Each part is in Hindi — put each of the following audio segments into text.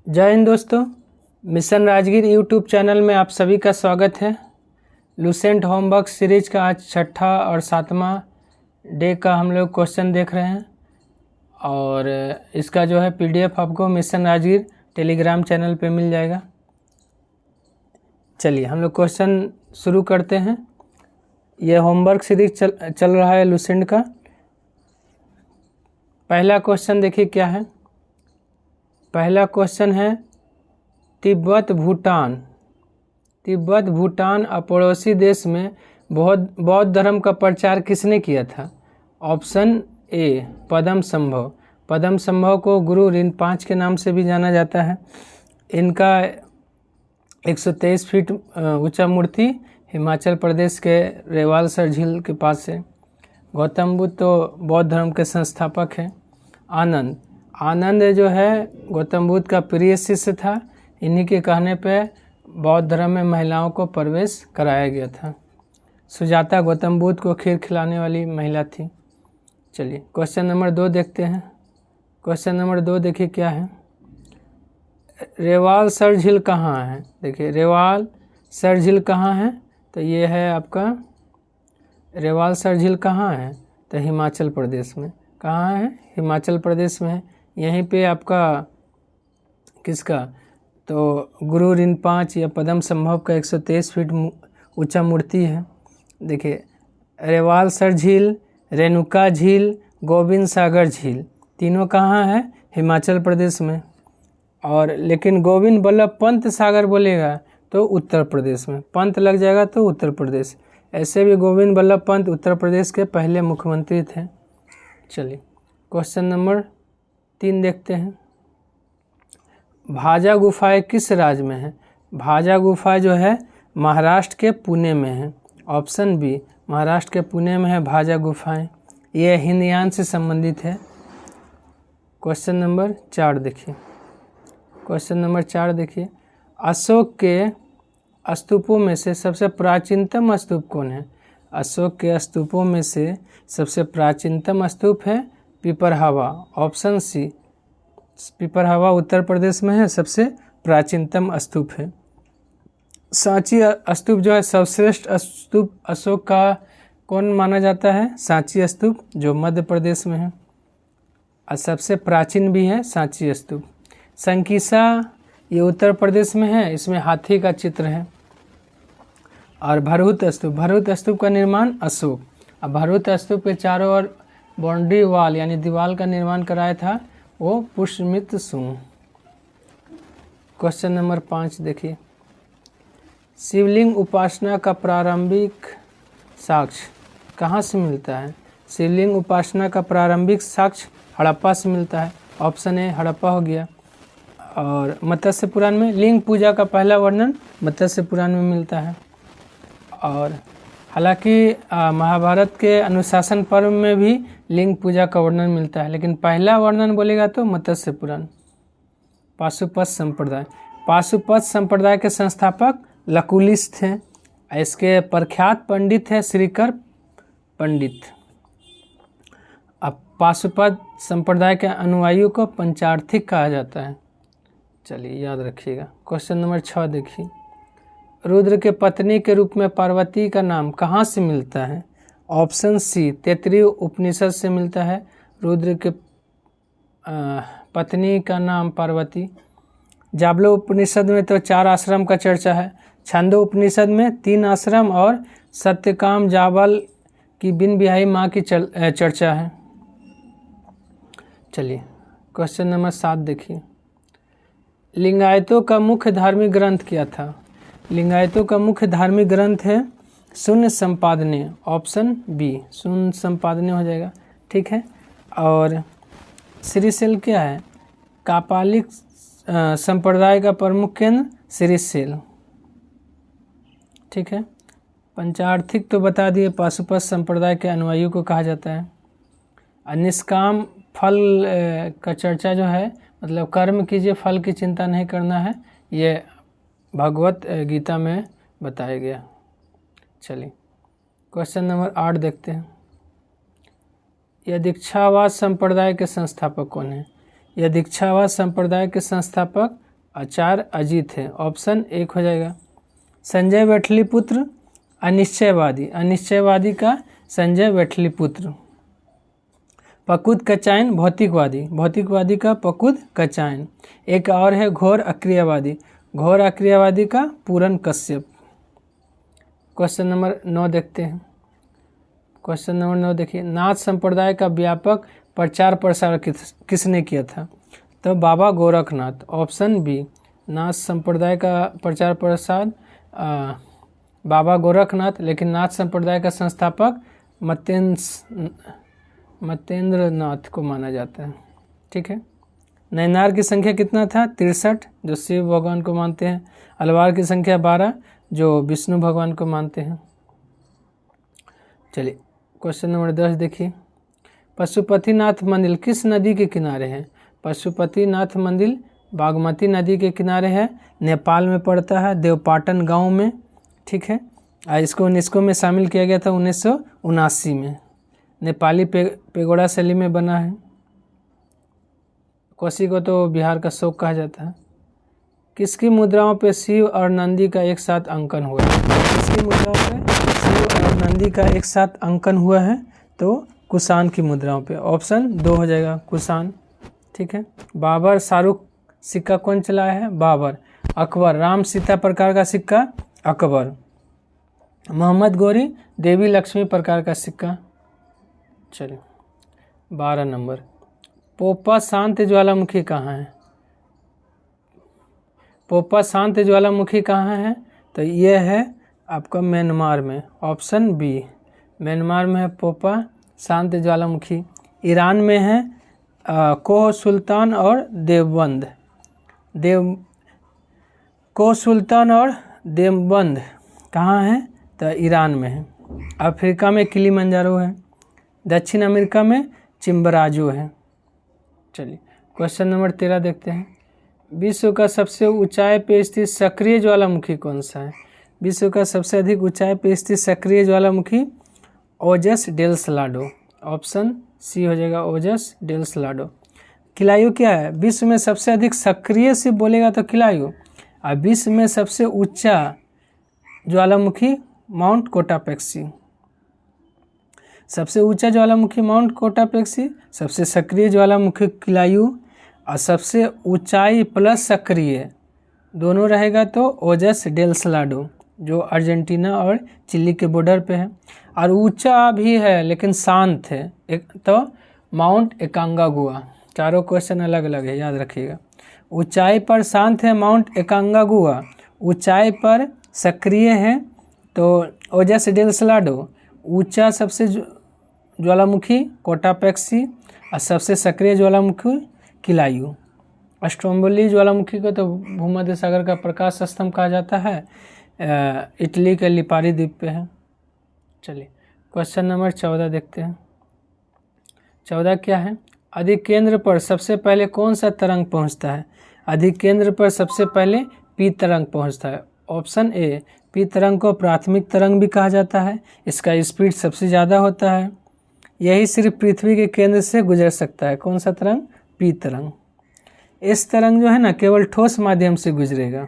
जय हिंद दोस्तों। मिशन राजगीर यूट्यूब चैनल में आप सभी का स्वागत है। लूसेंट होमवर्क सीरीज का आज छठा और सातवां डे का हम लोग क्वेश्चन देख रहे हैं और इसका जो है पीडीएफ आपको मिशन राजगीर टेलीग्राम चैनल पे मिल जाएगा। चलिए हम लोग क्वेश्चन शुरू करते हैं। ये होमवर्क सीरीज चल रहा है लूसेंट का। पहला क्वेश्चन देखिए क्या है। पहला क्वेश्चन है तिब्बत भूटान और पड़ोसी देश में बौद्ध धर्म का प्रचार किसने किया था? ऑप्शन ए पद्म संभव को गुरु रिनपांच के नाम से भी जाना जाता है। इनका 123 फीट ऊंचा मूर्ति हिमाचल प्रदेश के रेवालसर झील के पास है। गौतम बुद्ध तो बौद्ध धर्म के संस्थापक हैं। आनंद जो है गौतम बुद्ध का प्रिय शिष्य था। इन्हीं के कहने पे बौद्ध धर्म में महिलाओं को प्रवेश कराया गया था। सुजाता गौतम बुद्ध को खीर खिलाने वाली महिला थी। चलिए क्वेश्चन नंबर 2 देखते हैं। क्वेश्चन नंबर 2 देखिए क्या है। रेवालसर झील कहाँ है? देखिए रेवालसर झील कहाँ है? तो ये है आपका रेवालसर झील कहाँ है? तो हिमाचल प्रदेश में। कहाँ है? हिमाचल प्रदेश में है। यहीं पे आपका किसका तो गुरु रिनपांच या पद्म संभव का 123 फीट ऊंचा मूर्ति है। देखिए रेवालसर झील, रेणुका झील, गोविंद सागर झील तीनों कहाँ है? हिमाचल प्रदेश में। और लेकिन गोविंद बल्लभ पंत सागर बोलेगा तो उत्तर प्रदेश में, पंत लग जाएगा तो उत्तर प्रदेश। ऐसे भी गोविंद बल्लभ पंत उत्तर प्रदेश के पहले मुख्यमंत्री थे। चलिए क्वेश्चन नंबर 3 देखते हैं। भाजा गुफाएं किस राज्य में है? भाजा गुफा जो है महाराष्ट्र के पुणे में है। ऑप्शन बी महाराष्ट्र के पुणे में है भाजा गुफाएं। ये हिंदयान से संबंधित है। क्वेश्चन नंबर 4 देखिए। क्वेश्चन नंबर 4 देखिए। अशोक के स्तूपों में से सबसे प्राचीनतम स्तूप कौन है? अशोक के स्तूपों में से सबसे प्राचीनतम स्तूप है पिपरहवा। ऑप्शन सी पिपरहवा उत्तर प्रदेश में है, सबसे प्राचीनतम स्तूप है। सांची स्तूप जो है सर्वश्रेष्ठ स्तूप अशोक का कौन माना जाता है? सांची स्तूप जो मध्य प्रदेश में है और सबसे प्राचीन भी है सांची स्तूप। संकीसा ये उत्तर प्रदेश में है, इसमें हाथी का चित्र है। और भरहुत स्तूप का निर्माण अशोक। और भरहुत स्तूप के चारों ओर बाउंड्री वाल यानी दीवार का निर्माण कराया था वो पुष्यमित्र सुंग। क्वेश्चन नंबर 5 देखिए। शिवलिंग उपासना का प्रारंभिक साक्ष्य कहाँ से मिलता है? शिवलिंग उपासना का प्रारंभिक साक्ष्य हड़प्पा से मिलता है। ऑप्शन ए हड़प्पा हो गया। और मत्स्य पुराण में लिंग पूजा का पहला वर्णन मत्स्य पुराण में मिलता है। और हालांकि महाभारत के अनुशासन पर्व में भी लिंग पूजा का वर्णन मिलता है, लेकिन पहला वर्णन बोलेगा तो मत्स्य पुराण। पाशुपत संप्रदाय के संस्थापक लकुलिश थे। इसके प्रख्यात पंडित है श्रीकर पंडित। अब पाशुपत संप्रदाय के अनुयायियों को पंचार्थिक कहा जाता है। चलिए याद रखिएगा। क्वेश्चन नंबर 6 देखिए। रुद्र के पत्नी के रूप में पार्वती का नाम कहाँ से मिलता है? ऑप्शन सी तैत्तिरीय उपनिषद से मिलता है। रुद्र के पत्नी का नाम पार्वती। जाबलो उपनिषद में तो 4 आश्रम का चर्चा है। छंदो उपनिषद में 3 आश्रम और सत्यकाम जाबल की बिन बिहाई माँ की चर्चा है। चलिए क्वेश्चन नंबर 7 देखिए। लिंगायतों का मुख्य धार्मिक ग्रंथ क्या था? लिंगायतों का मुख्य धार्मिक ग्रंथ है शून्य संपादनीय। ऑप्शन बी शून्य संपादनीय हो जाएगा। ठीक है। और श्रीशैल क्या है? कापालिक संप्रदाय का प्रमुख केंद्र श्रीशैल। ठीक है। पंचार्थिक तो बता दिए, पाशुपत संप्रदाय के अनुयायियों को कहा जाता है। निष्काम फल का चर्चा जो है मतलब कर्म कीजिए फल की चिंता नहीं करना है, ये भगवत गीता में बताया गया। चलिए क्वेश्चन नंबर 8 देखते हैं। यह दीक्षावाद संप्रदाय के संस्थापक कौन है? यह दीक्षावाद संप्रदाय के संस्थापक और 4 अजीत है। ऑप्शन 1 हो जाएगा। संजय वेठलीपुत्र अनिश्चयवादी, अनिश्चयवादी का संजय वेठलीपुत्र। पकुद कचायन भौतिकवादी, भौतिकवादी का पकुद कचायन। एक और है घोर अक्रियावादी, घोर अक्रियावादी का पूरन कश्यप। क्वेश्चन नंबर 9 देखते हैं। क्वेश्चन नंबर 9 देखिए, नाथ संप्रदाय का व्यापक प्रचार प्रसार किसने किया था? तो बाबा गोरखनाथ। ऑप्शन बी, नाथ संप्रदाय का प्रचार प्रसार बाबा गोरखनाथ, लेकिन नाथ संप्रदाय का संस्थापक मतेंद्र नाथ को माना जाता है। ठीक है। नैनार की संख्या कितना था? 63, जो शिव भगवान को मानते हैं। अलवार की संख्या 12, जो विष्णु भगवान को मानते हैं। चलिए क्वेश्चन नंबर 10 देखिए, पशुपतिनाथ मंदिर किस नदी के किनारे है? पशुपतिनाथ मंदिर बागमती नदी के किनारे है, नेपाल में पड़ता है, देवपाटन गांव में। ठीक है। इसको यूनेस्को में शामिल किया गया था 1979 में। नेपाली पेगोड़ा शैली में बना है। कोसी को तो बिहार का शोक कहा जाता है। किसकी मुद्राओं पे शिव और नंदी का एक साथ अंकन हुआ है? किसकी मुद्राओं पे शिव और नंदी का एक साथ अंकन हुआ है? तो कुषाण की मुद्राओं पे। ऑप्शन 2 हो जाएगा, कुषाण। ठीक है। बाबर शाहरुख सिक्का कौन चलाया है? बाबर। अकबर राम सीता प्रकार का सिक्का? अकबर। मोहम्मद गोरी देवी लक्ष्मी प्रकार का सिक्का। चलिए 12 नंबर, पोपा शांत ज्वालामुखी कहाँ है? पोपा शांत ज्वालामुखी कहाँ है? तो ये है आपका म्यांमार में। ऑप्शन बी, म्यांमार में है पोपा शांत ज्वालामुखी। ईरान में है कोह सुल्तान और देवबंद। कोह सुल्तान और देवबंद कहाँ है? तो ईरान में है। अफ्रीका में किलिमंजारो है। दक्षिण अमेरिका में चिम्बराजो है। चलिए क्वेश्चन नंबर 13 देखते हैं। विश्व का सबसे ऊंचाई पे स्थित सक्रिय ज्वालामुखी कौन सा है? विश्व का सबसे अधिक ऊंचाई पे स्थित सक्रिय ज्वालामुखी ओजस डेल सलाडो। ऑप्शन सी हो जाएगा, ओजस डेल सलाडो। किलायु क्या है? विश्व में सबसे अधिक सक्रिय से बोलेगा तो किलायु, और विश्व में सबसे ऊंचा ज्वालामुखी माउंट कोटापेक्सी। सबसे ऊंचा ज्वालामुखी माउंट कोटापेक्सी, सबसे सक्रिय ज्वालामुखी किलायु, और सबसे ऊंचाई प्लस सक्रिय दोनों रहेगा तो ओजस डेल सलाडो, जो अर्जेंटीना और चिली के बॉर्डर पे है। और ऊंचा भी है लेकिन शांत है, एक तो माउंट एकांगागुआ। चारों क्वेश्चन अलग अलग है, याद रखिएगा। ऊंचाई पर शांत है माउंट एकांगागुआ, ऊंचाई पर सक्रिय है तो ओजस डेल सलाडो, ऊंचा सबसे ज्वालामुखी कोटापेक्सी, और सबसे सक्रिय ज्वालामुखी किलायु। स्ट्रोम्बोली ज्वालामुखी को तो भूमध्य सागर का प्रकाश स्तंभ कहा जाता है, इटली के लिपारी द्वीप पे है। चलिए क्वेश्चन नंबर 14 देखते हैं। 14 क्या है? अधिकेंद्र पर सबसे पहले कौन सा तरंग पहुंचता है? अधिकेंद्र पर सबसे पहले पी तरंग पहुंचता है। ऑप्शन ए, पी तरंग को प्राथमिक तरंग भी कहा जाता है। इसका स्पीड सबसे ज़्यादा होता है। यही सिर्फ पृथ्वी के केंद्र से गुजर सकता है। कौन सा तरंग? पी तरंग। इस तरंग जो है ना केवल ठोस माध्यम से गुजरेगा।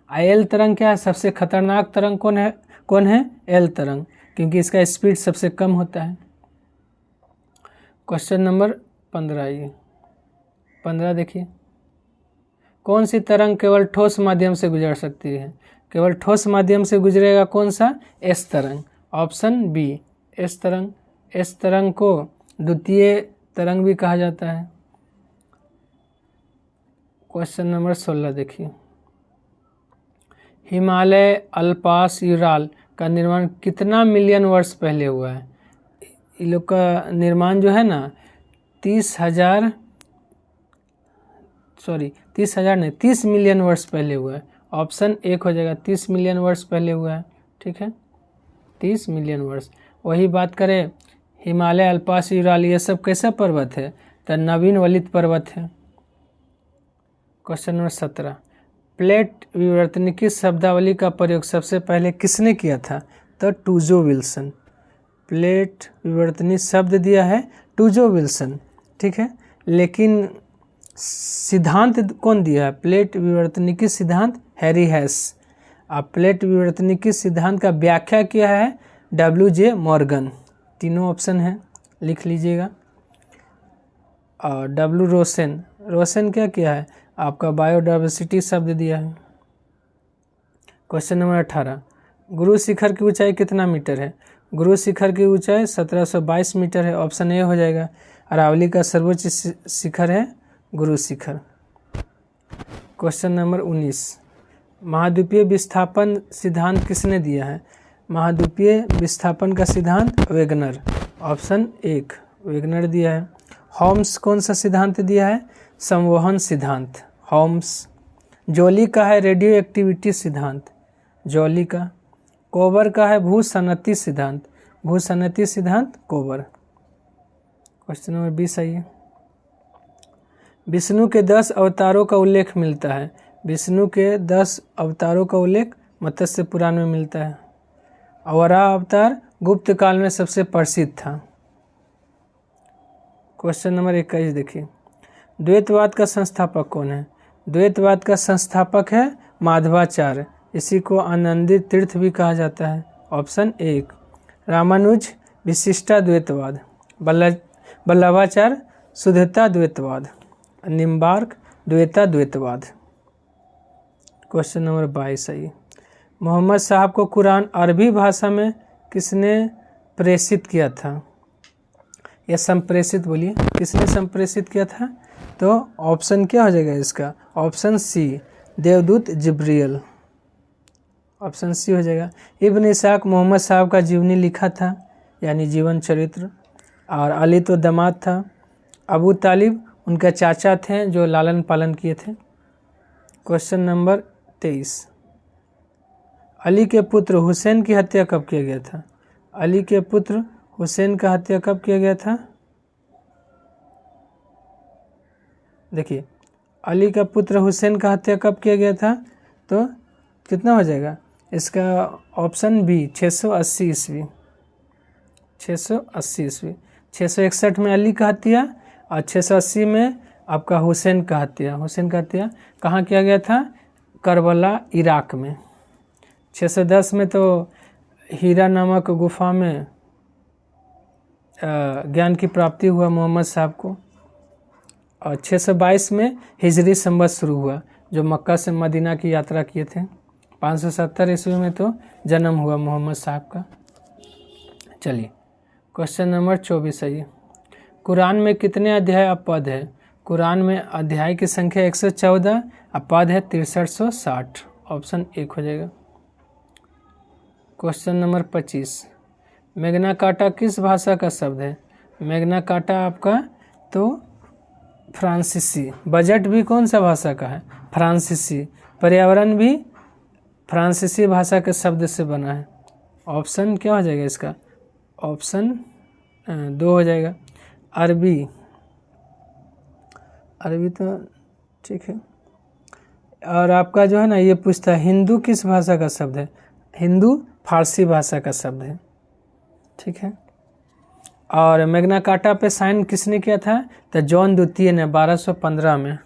एल तरंग क्या है? सबसे खतरनाक तरंग कौन है? एल तरंग, क्योंकि इसका स्पीड सबसे कम होता है। क्वेश्चन नंबर 15 ये 15 देखिए, कौन सी तरंग केवल ठोस माध्यम से गुजर सकती है? केवल ठोस माध्यम से गुजरेगा कौन सा? एस तरंग। ऑप्शन बी, एस तरंग। एस तरंग को द्वितीय तरंग भी कहा जाता है। क्वेश्चन नंबर 16 देखिए, हिमालय, अल्पास, यूराल का निर्माण कितना मिलियन वर्ष पहले हुआ है? इन लोग का निर्माण जो है ना 30 मिलियन वर्ष पहले हुआ है। ऑप्शन 1 हो जाएगा, 30 मिलियन वर्ष पहले हुआ है। ठीक है, 30 मिलियन वर्ष। वही बात करें हिमालय, अल्पास, यूराल, ये सब कैसा पर्वत है? तो नवीन वलित पर्वत है। क्वेश्चन नंबर 17, प्लेट विवर्तनिकी शब्दावली का प्रयोग सबसे पहले किसने किया था? तो टूजो विल्सन। प्लेट विवर्तनी शब्द दिया है टूजो विल्सन। ठीक है, लेकिन सिद्धांत कौन दिया है? प्लेट विवर्तनिकी सिद्धांत हैरी हेस। अब प्लेट विवर्तनिकी सिद्धांत का व्याख्या किया है W.J. मॉर्गन। तीनों ऑप्शन है, लिख लीजिएगा। और W. रोसेन, रोसेन क्या किया है? आपका बायोडाइवर्सिटी शब्द दिया है। क्वेश्चन नंबर 18, गुरु शिखर की ऊंचाई कितना मीटर है? गुरु शिखर की ऊंचाई 1722 मीटर है। ऑप्शन ए हो जाएगा। अरावली का सर्वोच्च शिखर है गुरु शिखर। क्वेश्चन नंबर 19, महाद्वीपीय विस्थापन सिद्धांत किसने दिया है? महाद्वीपीय विस्थापन का सिद्धांत वेगनर। ऑप्शन 1 वेगनर दिया है। होम्स कौन सा सिद्धांत दिया है? संवहन सिद्धांत, होम्स। जोली का है रेडियो एक्टिविटी सिद्धांत, जोली का। कोबर का है भूसन्नति सिद्धांत, भूसन्नति सिद्धांत कोबर। क्वेश्चन नंबर 20 आइए। विष्णु के 10 अवतारों का उल्लेख मिलता है। विष्णु के 10 अवतारों का उल्लेख मत्स्य पुराण में मिलता है। वराह अवतार गुप्त काल में सबसे प्रसिद्ध था। क्वेश्चन नंबर 21 देखिए, द्वैतवाद का संस्थापक कौन है? द्वैतवाद का संस्थापक है माधवाचार्य, इसी को आनंदित तीर्थ भी कहा जाता है। ऑप्शन 1 रामानुज विशिष्टा द्वैतवाद, वल्लभाचार्य शुद्धता द्वैतवाद, निम्बार्क द्वैता द्वैतवाद। क्वेश्चन नंबर 22 आइए। मोहम्मद साहब को कुरान अरबी भाषा में किसने प्रेषित किया था? या संप्रेषित बोलिए, किसने संप्रेषित किया था? तो ऑप्शन क्या हो जाएगा इसका? ऑप्शन सी देवदूत जिब्रियल, ऑप्शन सी हो जाएगा। इब्न इसाक मोहम्मद साहब का जीवनी लिखा था, यानी जीवन चरित्र। और अली तो दामाद था, अबू तालिब उनका चाचा थे जो लालन पालन किए थे। क्वेश्चन नंबर 23, अली के पुत्र हुसैन की हत्या कब किया गया था? अली के पुत्र हुसैन का हत्या कब किया गया था? देखिए, अली का पुत्र हुसैन का हत्या कब किया गया था? तो कितना हो जाएगा इसका? ऑप्शन बी 680 ईस्वी, 680 ईस्वी। 661 में अली का हत्या और 680 में आपका हुसैन का हत्या। हुसैन का हत्या कहाँ किया गया था? करबला इराक में। 610 में तो हीरा नामक गुफा में ज्ञान की प्राप्ति हुआ मोहम्मद साहब को। और 622 में हिजरी संवत शुरू हुआ, जो मक्का से मदीना की यात्रा किए थे। 570 ईस्वी में तो जन्म हुआ मोहम्मद साहब का। चलिए क्वेश्चन नंबर 24 आइए। कुरान में कितने अध्याय और पद है? कुरान में अध्याय की संख्या 114 और पद है 6360। ऑप्शन 1 हो जाएगा। क्वेश्चन नंबर 25, मैग्ना कार्टा किस भाषा का शब्द है? मैग्ना कार्टा आपका तो फ्रांसीसी। बजट भी कौन सा भाषा का है? फ्रांसीसी। पर्यावरण भी फ्रांसीसी भाषा के शब्द से बना है। ऑप्शन क्या हो जाएगा इसका? ऑप्शन 2 हो जाएगा। अरबी, अरबी तो ठीक है। और आपका जो है ना, ये पूछता है हिंदू किस भाषा का शब्द है? हिंदू फारसी भाषा का शब्द है, ठीक है। और मैग्ना कार्टा पे साइन किसने किया था? तो जॉन द्वितीय ने 1215 में।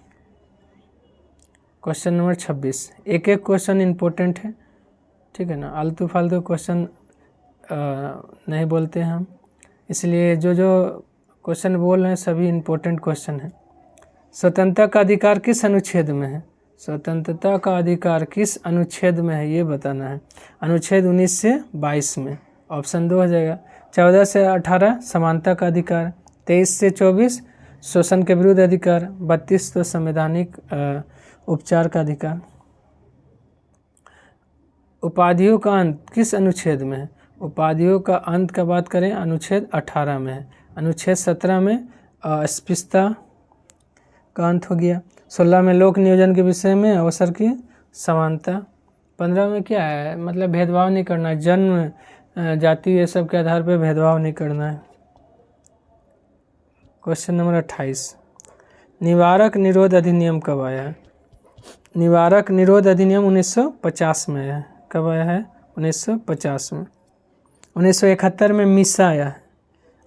क्वेश्चन नंबर 26, एक एक क्वेश्चन इम्पोर्टेंट है, ठीक है ना। आलतू फालतू क्वेश्चन नहीं बोलते हैं हम, इसलिए जो जो क्वेश्चन बोल रहे हैं सभी इम्पोर्टेंट क्वेश्चन हैं। स्वतंत्रता का अधिकार किस अनुच्छेद में है? स्वतंत्रता का अधिकार किस अनुच्छेद में है ये बताना है। अनुच्छेद 19 से 22 में। ऑप्शन 2 हो जाएगा। 14 से 18 समानता का अधिकार, 23 से 24 शोषण के विरुद्ध अधिकार, 32 तो संवैधानिक उपचार का अधिकार। उपाधियों का अंत किस अनुच्छेद में है? उपाधियों का अंत का बात करें अनुच्छेद 18 में है। अनुच्छेद 17 में अस्पृश्यता का अंत हो गया। 16 में लोक नियोजन के विषय में अवसर की समानता। 15 में क्या है? मतलब भेदभाव नहीं करना है, जन्म जाति ये सब के आधार पर भेदभाव नहीं करना है। क्वेश्चन नंबर 28, निवारक निरोध अधिनियम कब आया है? निवारक निरोध अधिनियम 1950 में आया है। कब आया है? 1950 में। 1971 में मीसा आया है।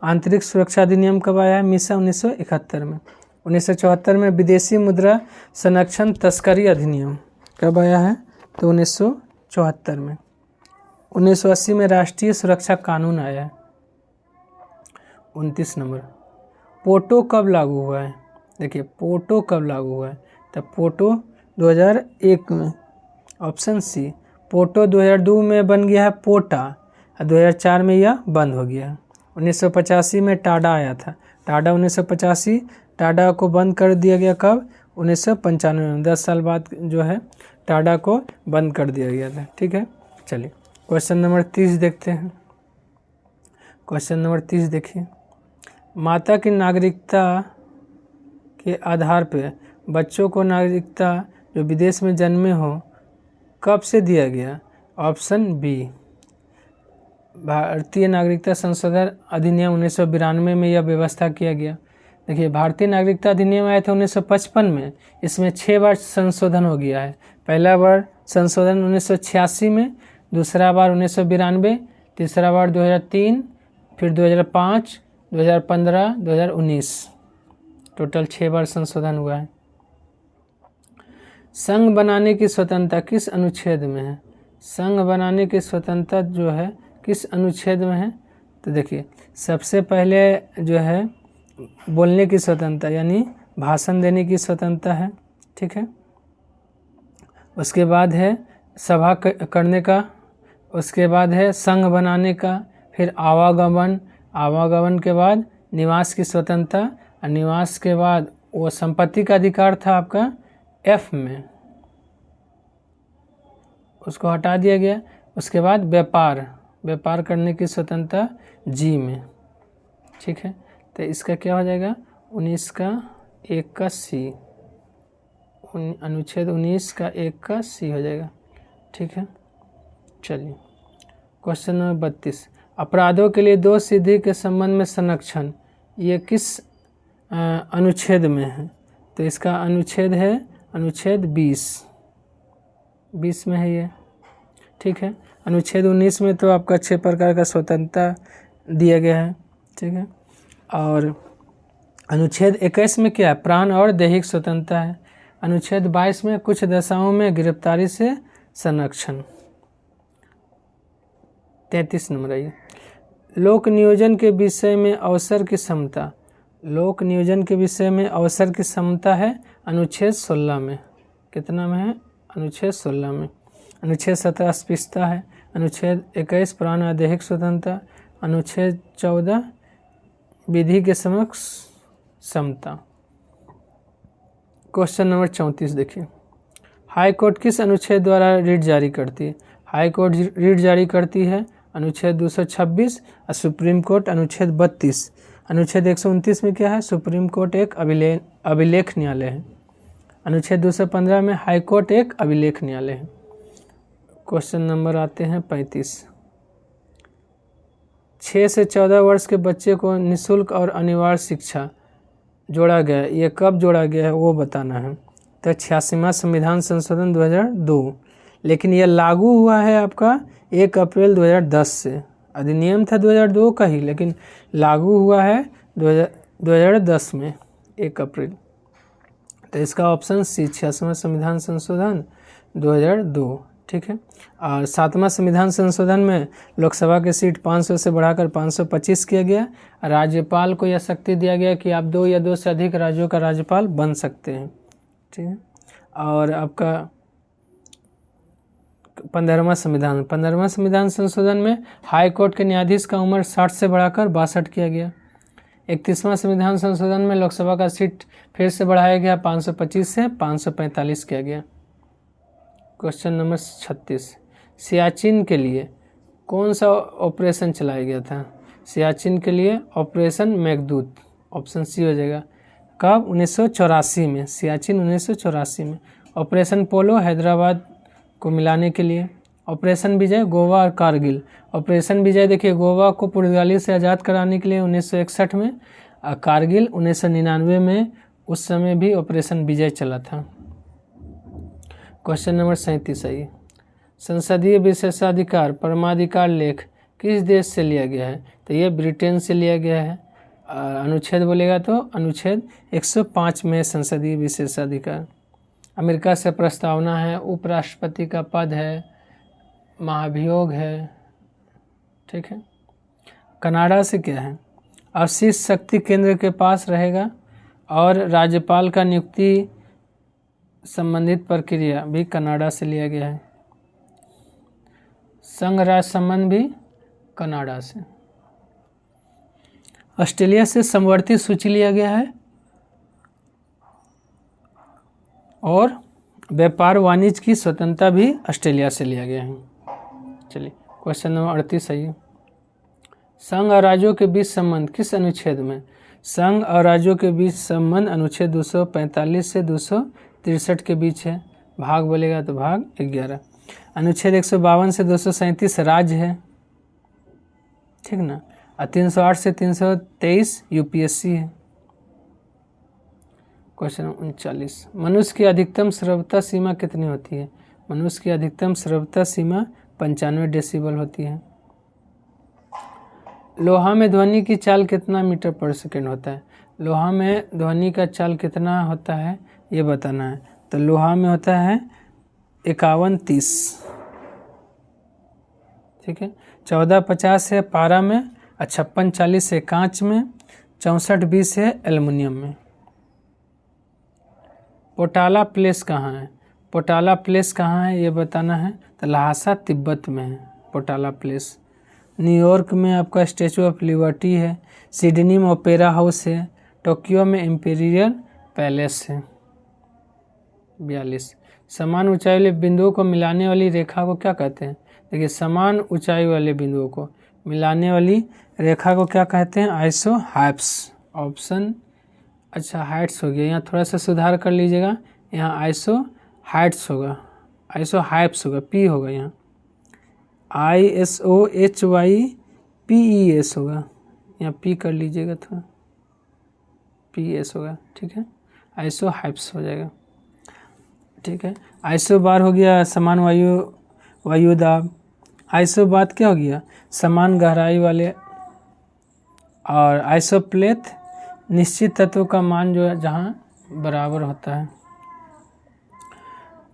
आंतरिक सुरक्षा अधिनियम कब आया है? मीसा 1971 में। 1974 में विदेशी मुद्रा संरक्षण तस्करी अधिनियम कब आया है? तो 1974 में। 1980 में राष्ट्रीय सुरक्षा कानून आया है। 29 नंबर। पोटो कब लागू हुआ है? देखिए पोटो कब लागू हुआ है? तब पोटो 2001 में। Option C. पोटो 2002 में बन गया है पोटा, और 2004 में यह बंद हो गया है। 1985 में टाडा आया था। टाडा 1985, टाडा को बंद कर दिया गया कब? 1995 में। 10 साल बाद जो है टाडा को बंद कर दिया गया था। ठीक है, चलिए क्वेश्चन नंबर 30 देखते हैं। क्वेश्चन नंबर 30 देखिए। माता की नागरिकता के आधार पर बच्चों को नागरिकता जो विदेश में जन्मे हो कब से दिया गया? Option B. भारतीय नागरिकता संशोधन अधिनियम 1992 में यह व्यवस्था किया गया। देखिए भारतीय नागरिकता अधिनियम आया था 1955 में। इसमें 6 बार संशोधन हो गया है। पहला बार संशोधन 1986 में, दूसरा बार 1992, तीसरा बार 2003, फिर 2005, 2015, 2019। टोटल 6 बार संशोधन हुआ है। संघ बनाने की स्वतंत्रता किस अनुच्छेद में है? संघ बनाने की स्वतंत्रता जो है किस अनुच्छेद में है? तो देखिए सबसे पहले जो है बोलने की स्वतंत्रता यानी भाषण देने की स्वतंत्रता है। ठीक है, उसके बाद है सभा करने का, उसके बाद है संघ बनाने का, फिर आवागमन, आवागमन के बाद निवास की स्वतंत्रता, और निवास के बाद वो संपत्ति का अधिकार था आपका एफ में, उसको हटा दिया गया। उसके बाद व्यापार, व्यापार करने की स्वतंत्रता जी में। ठीक है, तो इसका क्या हो जाएगा? 19 का 1 का सी, अनुच्छेद 19 का 1 का सी हो जाएगा। ठीक है, चलिए क्वेश्चन नंबर 32। अपराधों के लिए दोष सिद्धि के संबंध में संरक्षण ये किस अनुच्छेद में है? तो इसका अनुच्छेद है अनुच्छेद 20 में है ये। ठीक है, अनुच्छेद 19 में तो आपका 6 प्रकार का स्वतंत्रता दिया गया है। ठीक है, और अनुच्छेद 21 में क्या है? प्राण और दैहिक स्वतंत्रता है। अनुच्छेद 22 में कुछ दशाओं में गिरफ्तारी से संरक्षण। 33 नंबर आइए। लोक नियोजन के विषय में अवसर की समता, लोक नियोजन के विषय में अवसर की समता है अनुच्छेद 16 में। कितना में है? अनुच्छेद 16 में। अनुच्छेद 17 अस्पृश्यता है। अनुच्छेद 21 प्राण और दैहिक स्वतंत्रता। अनुच्छेद 14 विधि के समक्ष समता। क्वेश्चन नंबर 34 देखिए। हाई कोर्ट किस अनुच्छेद द्वारा रिट जारी करती है? हाई कोर्ट रिट जारी करती है अनुच्छेद 226 और सुप्रीम कोर्ट अनुच्छेद 32। अनुच्छेद 129 में क्या है? सुप्रीम कोर्ट एक अभिलेख न्यायालय है। अनुच्छेद 215 में हाई कोर्ट एक अभिलेख न्यायालय है। क्वेश्चन नंबर आते हैं 35। 6 से 14 वर्ष के बच्चे को निःशुल्क और अनिवार्य शिक्षा जोड़ा गया है, ये कब जोड़ा गया है वो बताना है। तो 86वां संविधान संशोधन 2002, लेकिन यह लागू हुआ है आपका 1 अप्रैल 2010 से। अधिनियम था 2002 का ही, लेकिन लागू हुआ है 2010 में 1 अप्रैल। तो इसका ऑप्शन सी 86वां संविधान संशोधन 2002। ठीक है, और 7वां संविधान संशोधन में लोकसभा की सीट 500 से बढ़ाकर 525 किया गया। राज्यपाल को यह शक्ति दिया गया कि आप 2 या 2 से अधिक राज्यों का राज्यपाल बन सकते हैं। ठीक है, और आपका 15वां संविधान संशोधन में हाई कोर्ट के न्यायाधीश का उम्र 60 से बढ़ाकर 62 किया गया। 31वां संविधान संशोधन में लोकसभा का सीट फिर से बढ़ाया गया, 525 से 545 किया गया। Question number 36। सियाचिन के लिए कौन सा ऑपरेशन चलाया गया था? सियाचिन के लिए ऑपरेशन मेघदूत, ऑप्शन सी हो जाएगा। कब? 1984 में। सियाचिन 1984 में। ऑपरेशन पोलो हैदराबाद को मिलाने के लिए। ऑपरेशन विजय गोवा और कारगिल। ऑपरेशन विजय देखिए गोवा को पुर्तगाली से आज़ाद कराने के लिए 1961 में, और कारगिल 1999 में, उस समय भी ऑपरेशन विजय चला था। क्वेश्चन नंबर 37 आइए। संसदीय विशेषाधिकार परमाधिकार लेख किस देश से लिया गया है? तो ये ब्रिटेन से लिया गया है। अनुच्छेद बोलेगा तो अनुच्छेद 105 में संसदीय विशेषाधिकार। अमेरिका से प्रस्तावना है, उपराष्ट्रपति का पद है, महाभियोग है, ठीक है। कनाडा से क्या है, अवशिष्ट शक्ति केंद्र के पास रहेगा और राज्यपाल का नियुक्ति संबंधित प्रक्रिया भी कनाडा से लिया गया है। संघ राज्य संबंध भी कनाडा से। ऑस्ट्रेलिया से समवर्ती सूची लिया गया है और व्यापार वाणिज्य की स्वतंत्रता भी ऑस्ट्रेलिया से लिया गया है। चलिए क्वेश्चन नंबर 38 सही है। संघ और राज्यों के बीच संबंध किस अनुच्छेद में? संघ और राज्यों के बीच संबंध अनुच्छेद 245 से 263 के बीच है। भाग बोलेगा तो भाग 11। अनुच्छेद 152 से 237 राज्य है, ठीक ना। और 308 से 323 यूपीएससी है। क्वेश्चन 39, मनुष्य की अधिकतम श्रव्यता सीमा कितनी होती है? मनुष्य की अधिकतम श्रव्यता सीमा 95 डेसिबल होती है। लोहा में ध्वनि की चाल कितना मीटर पर सेकंड होता है? लोहा में ध्वनि का चाल कितना होता है ये बताना है। तो लोहा में होता है 51-30, ठीक है। 1450 है पारा में, 56-40 है कांच में, 64-20 है एल्युमिनियम में। पोटाला प्लेस कहाँ है? पोटाला प्लेस कहाँ है ये बताना है। तो लहासा तिब्बत में है पोटाला प्लेस। न्यूयॉर्क में आपका स्टैचू ऑफ लिबर्टी है। सिडनी में ओपेरा हाउस है। टोक्यो में इम्पीरियल पैलेस है। 42, समान ऊंचाई वाले बिंदुओं को मिलाने वाली रेखा को क्या कहते हैं? देखिए समान ऊंचाई वाले बिंदुओं को मिलाने वाली रेखा को क्या कहते हैं? आइसोहाइप्स। ऑप्शन अच्छा हाइट्स हो गया, यहाँ थोड़ा सा सुधार कर लीजिएगा, यहाँ आइसोहाइट्स होगा, आइसोहाइप्स होगा, पी होगा, यहाँ ISOHYPES होगा, यहाँ पी कर लीजिएगा थोड़ा, PS होगा, ठीक है। आइसोहाइप्स हो जाएगा, ठीक है। आइसो बार हो गया समान वायुदाब। आइसो बात क्या हो गया? समान गहराई वाले। और आइसोप्लेथ निश्चित तत्व का मान जो है जहाँ बराबर होता है।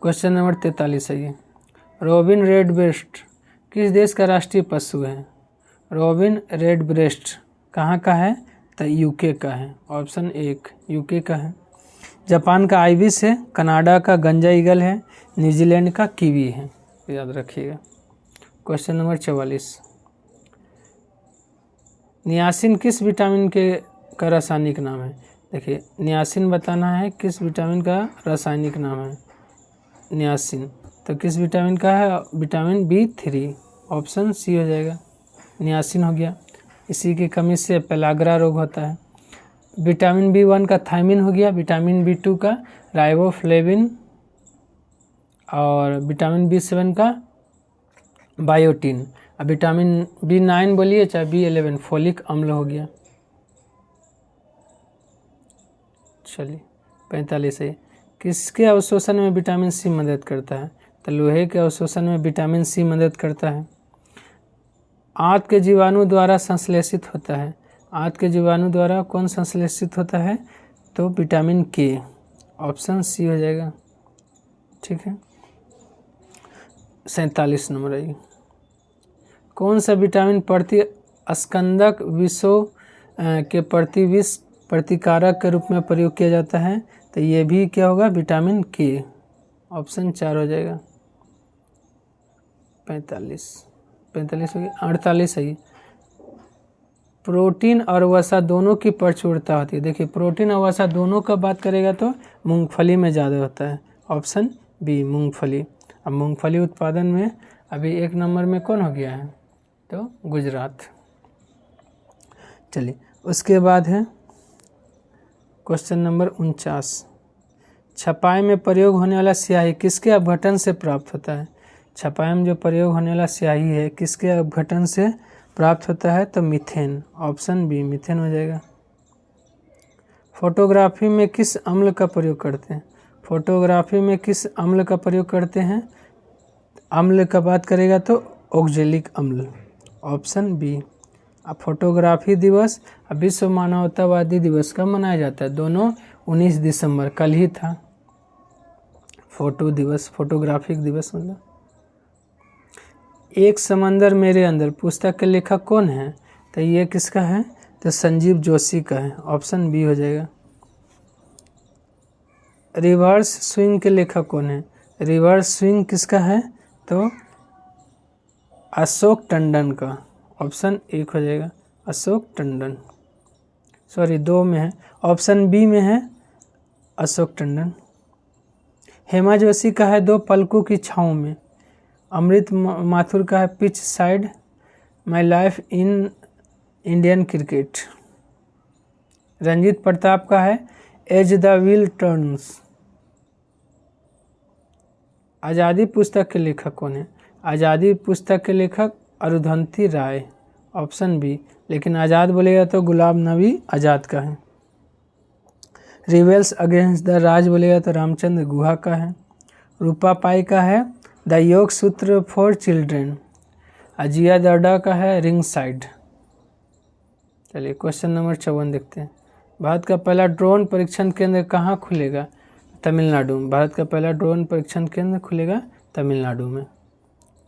क्वेश्चन नंबर 43 है ये। रॉबिन रेडब्रेस्ट किस देश का राष्ट्रीय पशु है? रॉबिन रेडब्रेस्ट कहाँ का है? तो यूके का है। ऑप्शन 1 यूके का है। जापान का आइबिस है, कनाडा का गंजा ईगल है, न्यूजीलैंड का कीवी है, याद रखिएगा। क्वेश्चन नंबर 44, नियासिन किस विटामिन का रासायनिक नाम है? देखिए नियासिन बताना है किस विटामिन का रासायनिक नाम है। नियासिन तो किस विटामिन का है? Vitamin B3। ऑप्शन सी हो जाएगा, नियासिन हो गया। इसी की कमी से पेलाग्रा रोग होता है। विटामिन B1 का थायमिन हो गया, विटामिन B2 का राइबोफ्लेविन, और विटामिन B7 का बायोटिन। अब विटामिन B9 बोलिए चाहे B11 फोलिक अम्ल हो गया। चलिए 45 है, किसके अवशोषण में विटामिन सी मदद करता है? तो लोहे के अवशोषण में विटामिन सी मदद करता है। आंत के जीवाणु द्वारा संश्लेषित होता है। आंत के जीवाणु द्वारा कौन संश्लेषित होता है? तो विटामिन के। ऑप्शन सी हो जाएगा, ठीक है। 47 नंबर है। कौन सा विटामिन प्रति स्कंदक विषों के प्रतिविष प्रतिकारक के रूप में प्रयोग किया जाता है? तो ये भी क्या होगा? विटामिन के। ऑप्शन 4 हो जाएगा। 45 हो गया। 48 है। प्रोटीन और वसा दोनों की प्रचुरता होती है। देखिए प्रोटीन और वसा दोनों का बात करेगा तो मूंगफली में ज़्यादा होता है। ऑप्शन बी मूंगफली। अब मूंगफली उत्पादन में अभी 1 नंबर में कौन हो गया है? तो गुजरात। चलिए उसके बाद है क्वेश्चन नंबर 49, छपाई में प्रयोग होने वाला स्याही किसके अपघटन से प्राप्त होता है? छपाई में जो प्रयोग होने वाला स्याही है किसके अपघटन से प्राप्त होता है? तो मीथेन। ऑप्शन बी मीथेन हो जाएगा। फोटोग्राफी में किस अम्ल का प्रयोग करते हैं? फोटोग्राफी में किस अम्ल का प्रयोग करते हैं? अम्ल का बात करेगा तो ऑक्जेलिक अम्ल। ऑप्शन बी अब फोटोग्राफी दिवस और विश्व मानवतावादी दिवस कब मनाया जाता है? दोनों 19 दिसंबर, कल ही था फोटो दिवस, फोटोग्राफिक दिवस मतलब। एक समंदर मेरे अंदर पुस्तक के लेखक कौन है? तो ये किसका है? तो संजीव जोशी का है, ऑप्शन बी हो जाएगा। रिवर्स स्विंग के लेखक कौन है? रिवर्स स्विंग किसका है? तो अशोक टंडन का, ऑप्शन एक हो जाएगा अशोक टंडन, सॉरी 2 में है, ऑप्शन बी में है अशोक टंडन। हेमा जोशी का है दो पलकों की छाँव में। अमृत माथुर का है pitch side, my life in Indian cricket. Ranjit Pratap का है एज द व्हील टर्न्स। आज़ादी पुस्तक के लेखक कौन है? आज़ादी पुस्तक के लेखक अरुंधति राय, ऑप्शन बी, लेकिन आज़ाद बोलेगा तो गुलाम नबी आज़ाद का है। रिबेल्स अगेंस्ट द राज बोलेगा तो रामचंद्र गुहा का है। रूपा पाई का है द योग सूत्र फॉर चिल्ड्रेन। अजिया दर्डा का है रिंग साइड। चलिए क्वेश्चन नंबर 54 देखते हैं। भारत का पहला ड्रोन परीक्षण केंद्र कहाँ खुलेगा? तमिलनाडु में। भारत का पहला ड्रोन परीक्षण केंद्र खुलेगा तमिलनाडु में।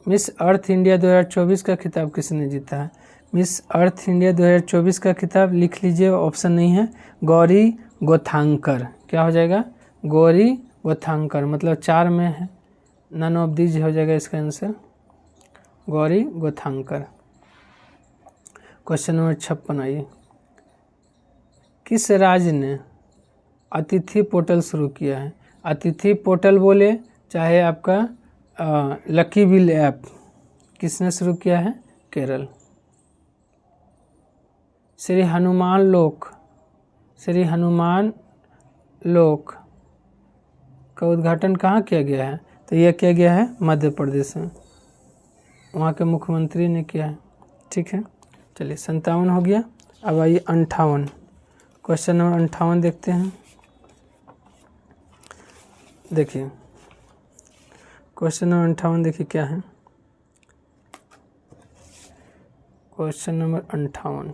मिस अर्थ इंडिया 2024 का खिताब किसने जीता है? मिस अर्थ इंडिया 2024 का खिताब लिख लीजिए, ऑप्शन नहीं है, गौरी गोथांकर। क्या हो जाएगा? गौरी गोथांकर, मतलब 4 में है, नन ऑफ दीज हो जाएगा इसका आंसर, गौरी गोथांकर। क्वेश्चन नंबर 56 आइए। किस राज्य ने अतिथि पोर्टल शुरू किया है? अतिथि पोर्टल बोले चाहे आपका लकी विल ऐप, किसने शुरू किया है? केरल। श्री हनुमान लोक का उद्घाटन कहाँ किया गया है? तो यह किया गया है मध्य प्रदेश में, वहाँ के मुख्यमंत्री ने किया है। ठीक है, चलिए 57 हो गया। अब आइए 58, क्वेश्चन नंबर 58 देखते हैं। देखिए क्वेश्चन नंबर 58 देखिए क्या है। क्वेश्चन नंबर 58,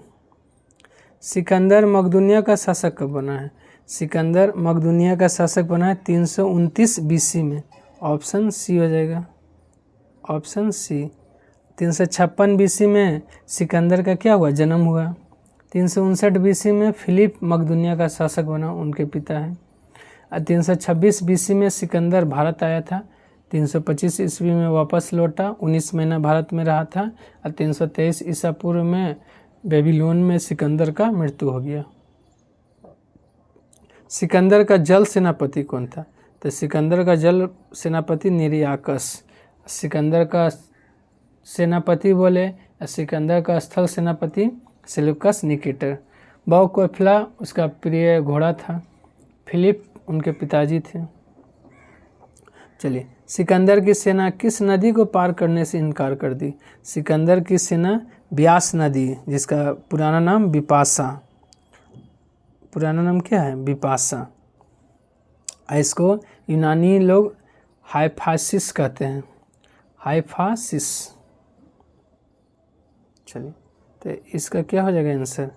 सिकंदर मकदूनिया का शासक कब बना है? सिकंदर मकदूनिया का शासक बना है 329 BC में, ऑप्शन सी हो जाएगा, ऑप्शन सी। 356 BC में सिकंदर का क्या हुआ? जन्म हुआ। 359 BC में फिलिप मकदूनिया का शासक बना, उनके पिता हैं। 326 BC में सिकंदर भारत आया था। 325 ईस्वी में वापस लौटा, 19 महीना भारत में रहा था। और 323 ईसा पूर्व में बेबीलोन में सिकंदर का मृत्यु हो गया। सिकंदर का जल सेनापति कौन था? तो सिकंदर का जल सेनापति निरियाकस। सिकंदर का सेनापति बोले, सिकंदर का स्थल सेनापति सेल्यूकस निकेटर। बाउकोफिला उसका प्रिय घोड़ा था। फिलिप उनके पिताजी थे। चलिए, सिकंदर की सेना किस नदी को पार करने से इनकार कर दी? सिकंदर की सेना ब्यास नदी, जिसका पुराना नाम बिपाशा, पुराना नाम क्या है? बिपाशा। इसको यूनानी लोग हाइफासिस कहते हैं, हाइफासिस। चलिए, तो इसका क्या हो जाएगा आंसर?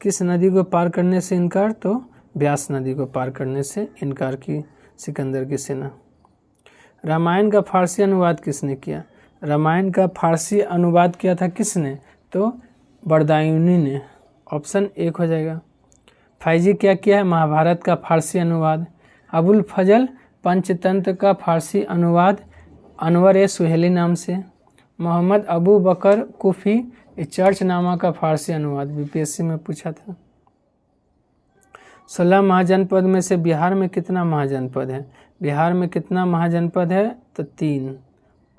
किस नदी को पार करने से इनकार? तो ब्यास नदी को पार करने से इनकार की सिकंदर की सेना। रामायण का फारसी अनुवाद किसने किया? रामायण का फारसी अनुवाद किया था किसने? तो बरदायूनी ने, ऑप्शन एक हो जाएगा। फैजी क्या किया है? महाभारत का फारसी अनुवाद। अबुल फजल पंचतंत्र का फारसी अनुवाद अनवर सुहेली नाम से। मोहम्मद अबू बकर कुफी चर्च नामा का फारसी अनुवाद, बीपीएससी में पूछा था। 16 महाजनपद में से बिहार में कितना महाजनपद है? बिहार में कितना महाजनपद है? तो 3,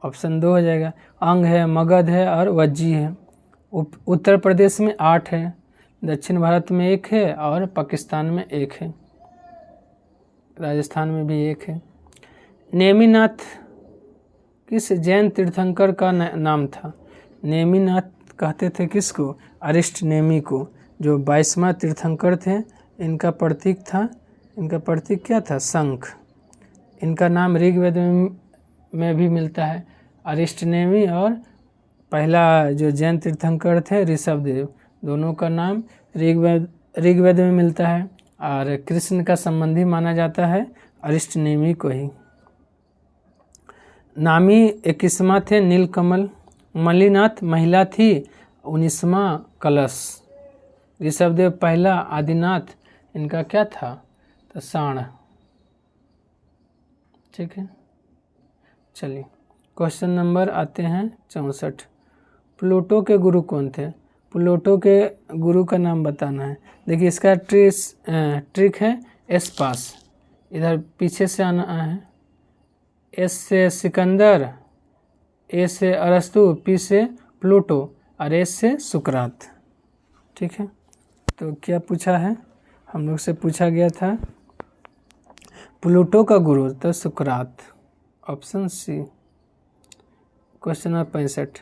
ऑप्शन 2 हो जाएगा। अंग है, मगध है और वज्जी है। उत्तर प्रदेश में 8 है, दक्षिण भारत में 1 है और पाकिस्तान में 1 है, राजस्थान में भी 1 है। नेमिनाथ किस जैन तीर्थंकर का नाम था? नेमिनाथ कहते थे किसको? अरिष्ट नेमी को, जो 22वां तीर्थंकर थे। इनका प्रतीक था, इनका प्रतीक क्या था? शंख। इनका नाम ऋग्वेद में भी मिलता है, अरिष्ट नेमी और पहला जो जैन तीर्थंकर थे ऋषभदेव, दोनों का नाम ऋग्वेद में मिलता है, और कृष्ण का संबंधी माना जाता है अरिष्टनेमि को ही। नामी 21वां थे नीलकमल, मलिनाथ महिला थी 19वां कलश, ऋषभदेव पहला, आदिनाथ इनका क्या था, तो साण। ठीक है, चलिए क्वेश्चन नंबर आते हैं 64। प्लूटो के गुरु कौन थे? प्लूटो के गुरु का नाम बताना है। देखिए इसका ट्रिक है एस पास, इधर पीछे से आना है। एस से सिकंदर, ए से अरस्तु, पी से प्लूटो और एस से सुकरात। ठीक है, तो क्या पूछा है, हम लोग से पूछा गया था प्लूटो का गुरु तो सुकरात, ऑप्शन सी। Question number 65।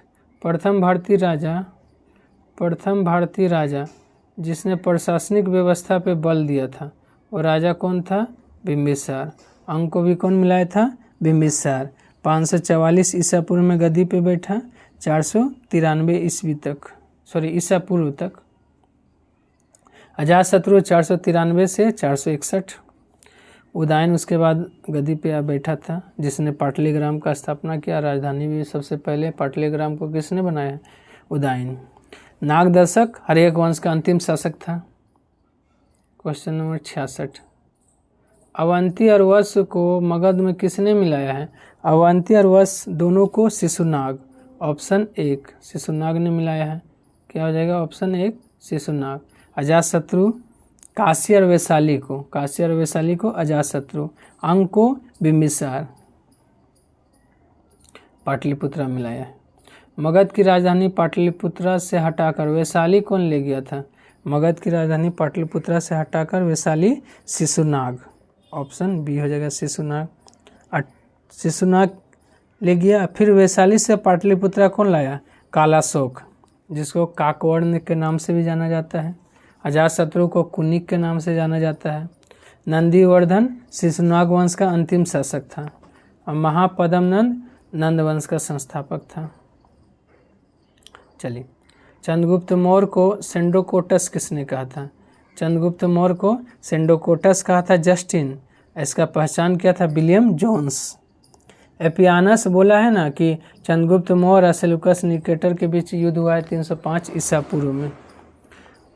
प्रथम भारतीय राजा जिसने प्रशासनिक व्यवस्था पे बल दिया था वो राजा कौन था? बिम्बिसार। अंक को भी कौन मिलाया था? बिम्बिसार। 544 ईसा पूर्व में गद्दी पे बैठा, 493 ईसा पूर्व तक। अजातशत्रु 493 से 461। उदयन उसके बाद गद्दी पे बैठा था, जिसने पाटलीग्राम का स्थापना किया, राजधानी भी सबसे पहले पाटलीग्राम को किसने बनाया? उदयन। नागदर्शक हर्यक वंश का अंतिम शासक था। Question number 66। अवंती और वत्स को मगध में किसने मिलाया है? अवंती और वत्स दोनों को शिशुनाग, ऑप्शन 1 शिशुनाग ने मिलाया है। क्या हो जाएगा? ऑप्शन 1 शिशुनाग। अजातशत्रु काशी और वैशाली को अजातशत्रु, अंक को बिम्बिसार, पाटलिपुत्रा मिलाया है। मगध की राजधानी पाटलिपुत्रा से हटाकर वैशाली कौन ले गया था? मगध की राजधानी पाटलिपुत्रा से हटाकर वैशाली शिशुनाग, ऑप्शन बी हो जाएगा शिशुनाग। शिशुनाग ले गया। फिर वैशाली से पाटलिपुत्रा कौन लाया? कालाशोक, जिसको काकवर्ण के नाम से भी जाना जाता है। अजातशत्रु को कुनिक के नाम से जाना जाता है। नंदीवर्धन शिशुनाग वंश का अंतिम शासक था, और महापद्मनंद नंद वंश का संस्थापक था। चलिए, चंद्रगुप्त मौर्य को सेंडोकोटस किसने कहा था? चंद्रगुप्त मौर्य को सेंडोकोटस कहा था जस्टिन। इसका पहचान क्या था? William Jones. एपियानस बोला है ना कि चंद्रगुप्त मौर्य और सेल्यूकस निकेटर के बीच युद्ध हुआ है 305 ईसा पूर्व में।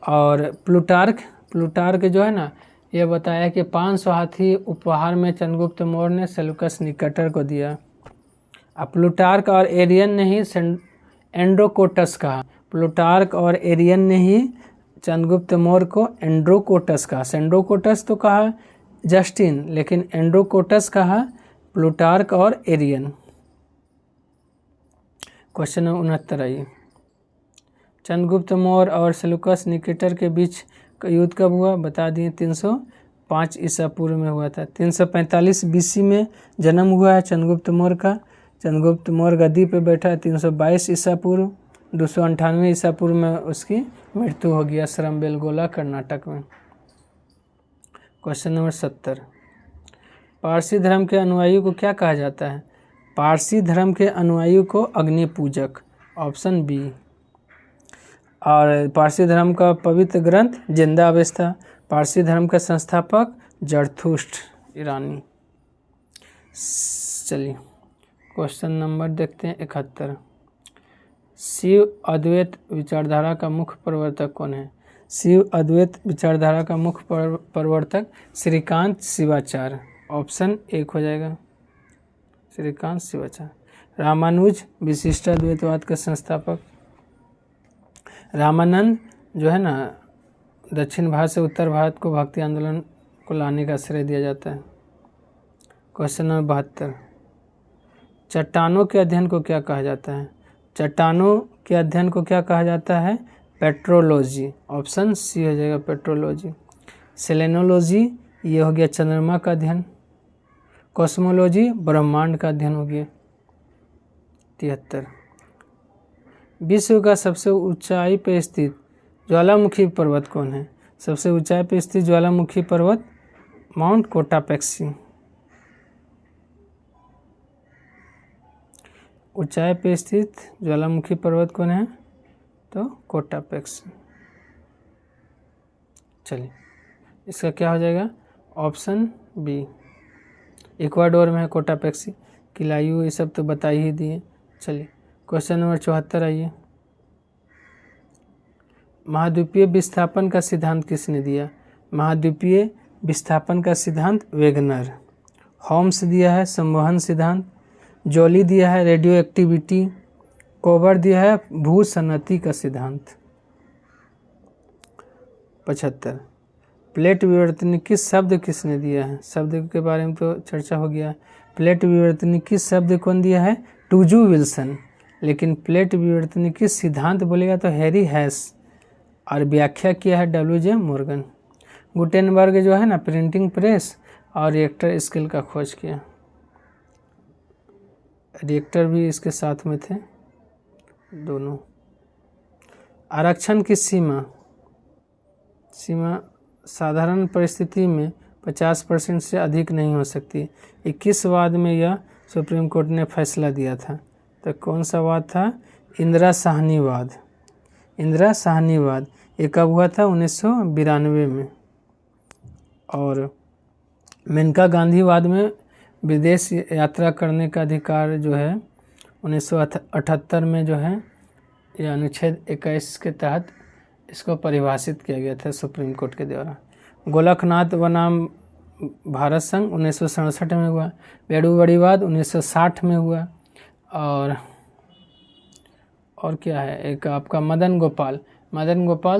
और प्लूटार्क जो है ना, ये बताया कि 500 हाथी उपहार में चंद्रगुप्त मौर्य ने सेल्यूकस निकेटर को दिया। अब प्लूटार्क और एरियन ने ही एंड्रोकोटस कहा। प्लूटार्क और एरियन ने ही चंद्रगुप्त मौर्य को एंड्रोकोटस कहा। सेंड्रोकोटस तो कहा जस्टिन, लेकिन एंड्रोकोटस कहा प्लूटार्क और एरियन। क्वेश्चन नंबर 69 आइए। चंद्रगुप्त मौर्य और सेल्यूकस निकेटर के बीच का युद्ध कब हुआ? बता दिए 305 ईसा पूर्व में हुआ था। 345 बीसी में जन्म हुआ है चंद्रगुप्त मौर्य का। चंद्रगुप्त मौर्य गद्दी पे बैठा है 322 ईसा पूर्व। 298 ईसा पूर्व में उसकी मृत्यु हो गया श्रमबेलगोला कर्नाटक में। Question number 70। पारसी धर्म के अनुयायी को क्या कहा जाता है? पारसी धर्म के अनुयायी को अग्नि पूजक, ऑप्शन बी। और पारसी धर्म का पवित्र ग्रंथ जिंदा अवेस्ता। पारसी धर्म का संस्थापक जरथुष्ट ईरानी। चलिए क्वेश्चन नंबर देखते हैं 71। शिव अद्वैत विचारधारा का मुख्य प्रवर्तक कौन है? शिव अद्वैत विचारधारा का मुख्य प्रवर्तक श्रीकांत शिवाचार्य, ऑप्शन 1 हो जाएगा श्रीकांत शिवाचार्य। रामानुज विशिष्टाद्वैतवाद का संस्थापक। रामानंद जो है ना, दक्षिण भारत से उत्तर भारत को भक्ति आंदोलन को लाने का श्रेय दिया जाता है। Question number 72। चट्टानों के अध्ययन को क्या कहा जाता है? चट्टानों के अध्ययन को क्या कहा जाता है? पेट्रोलॉजी, ऑप्शन सी हो जाएगा पेट्रोलॉजी। सेलेनोलॉजी ये हो गया चंद्रमा का अध्ययन। कॉस्मोलॉजी ब्रह्मांड का अध्ययन हो गया। 73। विश्व का सबसे ऊंचाई पर स्थित ज्वालामुखी पर्वत कौन है? सबसे ऊंचाई पर स्थित ज्वालामुखी पर्वत माउंट कोटापेक्सी। ऊंचाई पे स्थित ज्वालामुखी पर्वत कौन है? तो कोटापेक्स। चलिए इसका क्या हो जाएगा? Option B. इक्वाडोर में है कोटापेक्सी। किलायू ये सब तो बता ही दिए। चलिए क्वेश्चन नंबर 74 आइए। महाद्वीपीय विस्थापन का सिद्धांत किसने दिया? महाद्वीपीय विस्थापन का सिद्धांत वेगनर। होम्स दिया है संवहन सिद्धांत। जॉली दिया है रेडियो एक्टिविटी। कोबर दिया है भूसन्नति का सिद्धांत। 75 प्लेट विवर्तनिकी शब्द किसने दिया है? शब्द के बारे में तो चर्चा हो गया। प्लेट विवर्तनिकी शब्द कौन दिया है? टूजू विल्सन। लेकिन प्लेट विवर्तनिकी सिद्धांत बोलेगा तो हैरी हैस, और व्याख्या किया है डब्ल्यू.जे. मॉर्गन। गुटेनबर्ग जो है ना प्रिंटिंग प्रेस और रिएक्टर स्केल का खोज किया। रिएक्टर भी इसके साथ में थे दोनों। आरक्षण की सीमा साधारण परिस्थिति में 50% से अधिक नहीं हो सकती। 21 वाद में यह सुप्रीम कोर्ट ने फैसला दिया था। तो कौन सा वाद था? इंदिरा साहनी वाद। इंदिरा साहनी वाद ये कब हुआ था? 1992 में। और मेनका गांधी वाद में विदेश यात्रा करने का अधिकार जो है 1978 में जो है यह अनुच्छेद 21 के तहत इसको परिभाषित किया गया था सुप्रीम कोर्ट के द्वारा। गोलकनाथ बनाम भारत संघ 1967 में हुआ। बेड़ूबड़ीवाद 1960 में हुआ। और क्या है एक आपका मदन गोपाल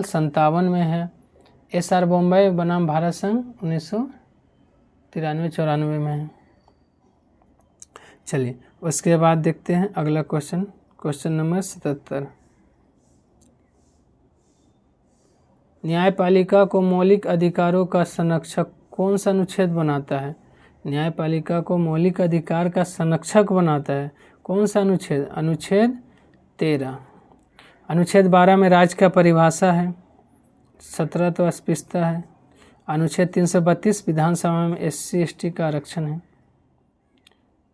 57 में है। एस.आर. बॉम्बे बनाम भारत संघ 1993-94 में है। चलिए उसके बाद देखते हैं अगला क्वेश्चन नंबर 77। न्यायपालिका को मौलिक अधिकारों का संरक्षक कौन सा अनुच्छेद बनाता है? न्यायपालिका को मौलिक अधिकार का संरक्षक बनाता है कौन सा अनुच्छेद? अनुच्छेद 13। अनुच्छेद 12 में राज्य का परिभाषा है। 17 तो अस्पृश्यता है। अनुच्छेद 332 विधानसभा में SC/ST का आरक्षण है।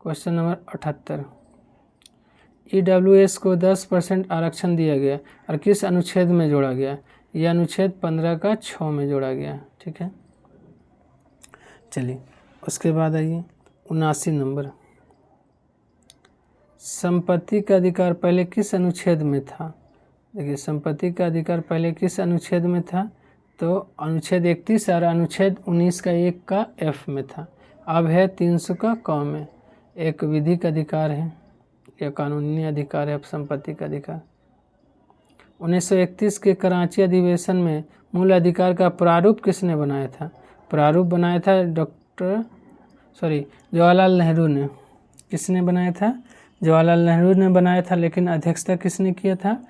Question number 78। EWS को 10% आरक्षण दिया गया और किस अनुच्छेद में जोड़ा गया? यह अनुच्छेद 15 का 6 में जोड़ा गया। ठीक है। चलिए उसके बाद आइए 79 नंबर। संपत्ति का अधिकार पहले किस अनुच्छेद में था? देखिए संपत्ति का अधिकार पहले किस अनुच्छेद में था? तो अनुच्छेद 31 और अनुच्छेद 19 का 1 का F में था। अब है 300 का क में। एक विधिक अधिकार है या कानूनी अधिकार है। अब संपत्ति का अधिकार 1931 के कराची अधिवेशन में मूल अधिकार का प्रारूप किसने बनाया था? प्रारूप बनाया था जवाहरलाल नेहरू ने। किसने बनाया था? जवाहरलाल नेहरू ने बनाया था। लेकिन अध्यक्षता किसने किया था?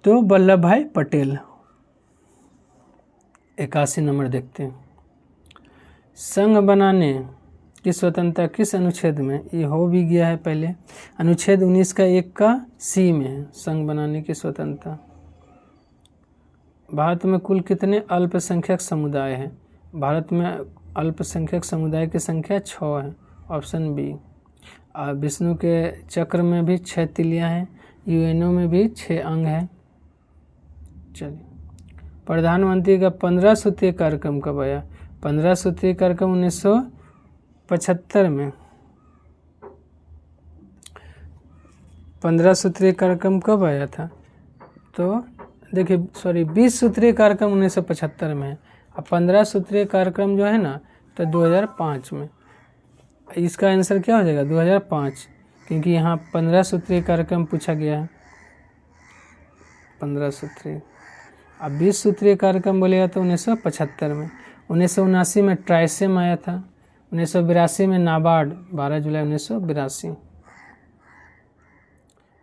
तो वल्लभ भाई पटेल। 81 नंबर देखते हैं। संघ बनाने की स्वतंत्रता किस अनुच्छेद में? ये हो भी गया है पहले। अनुच्छेद 19 का 1 का C में है संघ बनाने की स्वतंत्रता। भारत में कुल कितने अल्पसंख्यक समुदाय हैं? भारत में अल्पसंख्यक समुदाय की संख्या 6 है। Option B. विष्णु के चक्र में भी 6 तिलियां हैं। यूएनओ में भी 6 अंग हैं। चलिए प्रधानमंत्री का 15 सूत्रीय कार्यक्रम कब आया? 15 सूत्रीय कार्यक्रम 1975 में। 15 सूत्रीय कार्यक्रम कब आया था? तो देखिए 20 सूत्रीय कार्यक्रम 1975 में है। अब 15 सूत्रीय कार्यक्रम जो है ना तो 2005 में। इसका आंसर क्या हो जाएगा? 2005, क्योंकि यहाँ 15 सूत्रीय कार्यक्रम पूछा गया है। 15 सूत्रीय। अब 20 सूत्रीय कार्यक्रम बोलेगा तो 1975 में। 1979 में ट्राइसेम आया था। 1982 में नाबार्ड 12 जुलाई 1982।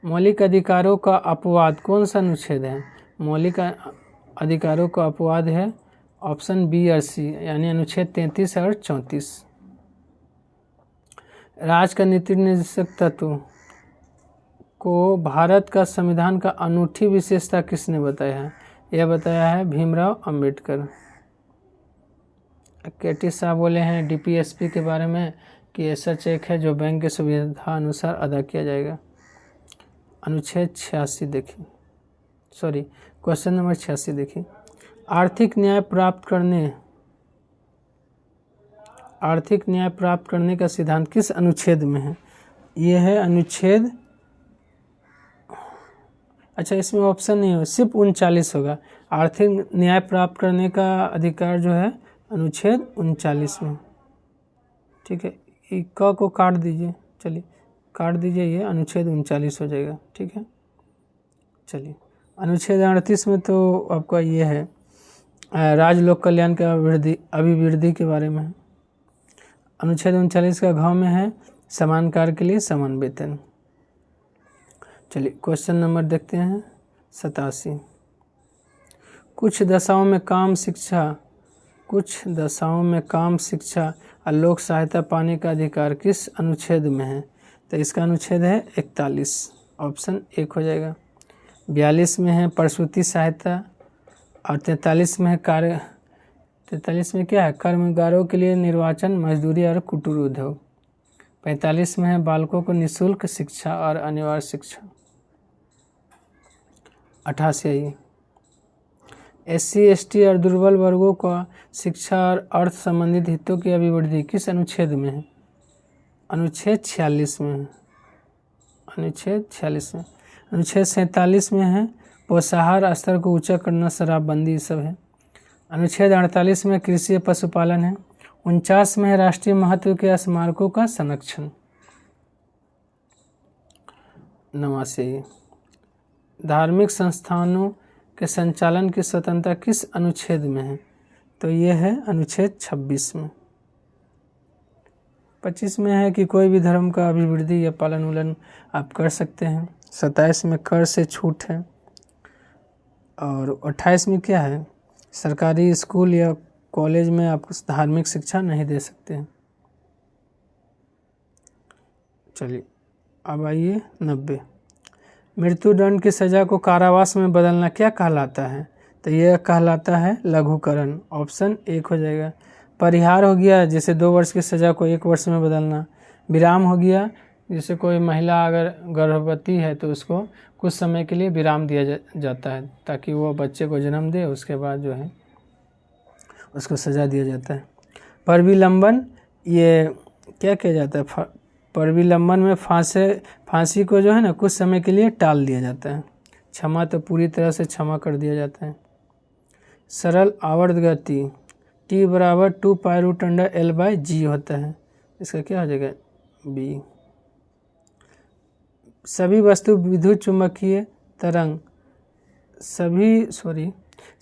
मौलिक अधिकारों का अपवाद कौन सा अनुच्छेद है? मौलिक अधिकारों का अपवाद है ऑप्शन बी और सी, यानी अनुच्छेद 33 और 34। राज्य का नीति निर्देशक तत्व को भारत का संविधान का अनूठी विशेषता किसने बताया है? यह बताया है भीमराव अंबेडकर। केटी साहब बोले हैं डीपीएसपी के बारे में कि ऐसा चेक है जो बैंक की सुविधा अनुसार अदा किया जाएगा। अनुच्छेद 86 देखिए, सॉरी क्वेश्चन नंबर 86 देखिए। आर्थिक न्याय प्राप्त करने का सिद्धांत किस अनुच्छेद में है? ये है अनुच्छेद, अच्छा इसमें ऑप्शन नहीं हो, सिर्फ 39 होगा। आर्थिक न्याय प्राप्त करने का अधिकार जो है अनुच्छेद 39 में, ठीक है। क को काट दीजिए, चलिए काट दीजिए, ये अनुच्छेद 39 हो जाएगा, ठीक है। चलिए अनुच्छेद 38 में तो आपका ये है राज्य लोक कल्याण का अभिवृद्धि के बारे में है। अनुच्छेद 39 का घ में है समान कार्य के लिए समान वेतन। चलिए क्वेश्चन नंबर देखते हैं 87। कुछ दशाओं में काम शिक्षा और लोक सहायता पाने का अधिकार किस अनुच्छेद में है? तो इसका अनुच्छेद है 41, ऑप्शन 1 हो जाएगा। 42 में है प्रसूति सहायता और 43 में है 43 में क्या है? कर्मगारों के लिए निर्वाचन, मजदूरी और कुटीर उद्योग। 45 में है बालकों को निःशुल्क शिक्षा और अनिवार्य शिक्षा। 88 है ये। SC ST और दुर्बल वर्गों का शिक्षा और अर्थ संबंधित हितों की अभिवृद्धि किस अनुच्छेद में है? अनुच्छेद 46 में है। अनुच्छेद 46 में। अनुच्छेद 47 में है पोषाहार स्तर को ऊंचा करना, शराबबंदी सब है। अनुच्छेद 48 में कृषि पशुपालन है। 49 में है राष्ट्रीय महत्व के स्मारकों का संरक्षण। 89 धार्मिक संस्थानों के संचालन की स्वतंत्रता किस अनुच्छेद में है? तो ये है अनुच्छेद 26 में। 25 में है कि कोई भी धर्म का अभिवृद्धि या पालन उलन आप कर सकते हैं। 27 में कर से छूट है। और 28 में क्या है? सरकारी स्कूल या कॉलेज में आप धार्मिक शिक्षा नहीं दे सकते हैं। चलिए अब आइए 90। मृत्युदंड की सज़ा को कारावास में बदलना क्या कहलाता है? तो यह कहलाता है लघुकरण, ऑप्शन 1 हो जाएगा। परिहार हो गया, जैसे 2 वर्ष की सज़ा को 1 वर्ष में बदलना। विराम हो गया, जैसे कोई महिला अगर गर्भवती है तो उसको कुछ समय के लिए विराम दिया जाता है ताकि वो बच्चे को जन्म दे, उसके बाद जो है उसको सज़ा दिया जाता है। परिविलंबन, ये क्या किया जाता है? परिविलंबन में फांसी को जो है ना कुछ समय के लिए टाल दिया जाता है। क्षमा तो पूरी तरह से क्षमा कर दिया जाता है। सरल आवर्त गति T बराबर 2 π√L/g होता है, इसका क्या हो जाएगा? B। सभी वस्तु विद्युत चुम्बकीय तरंग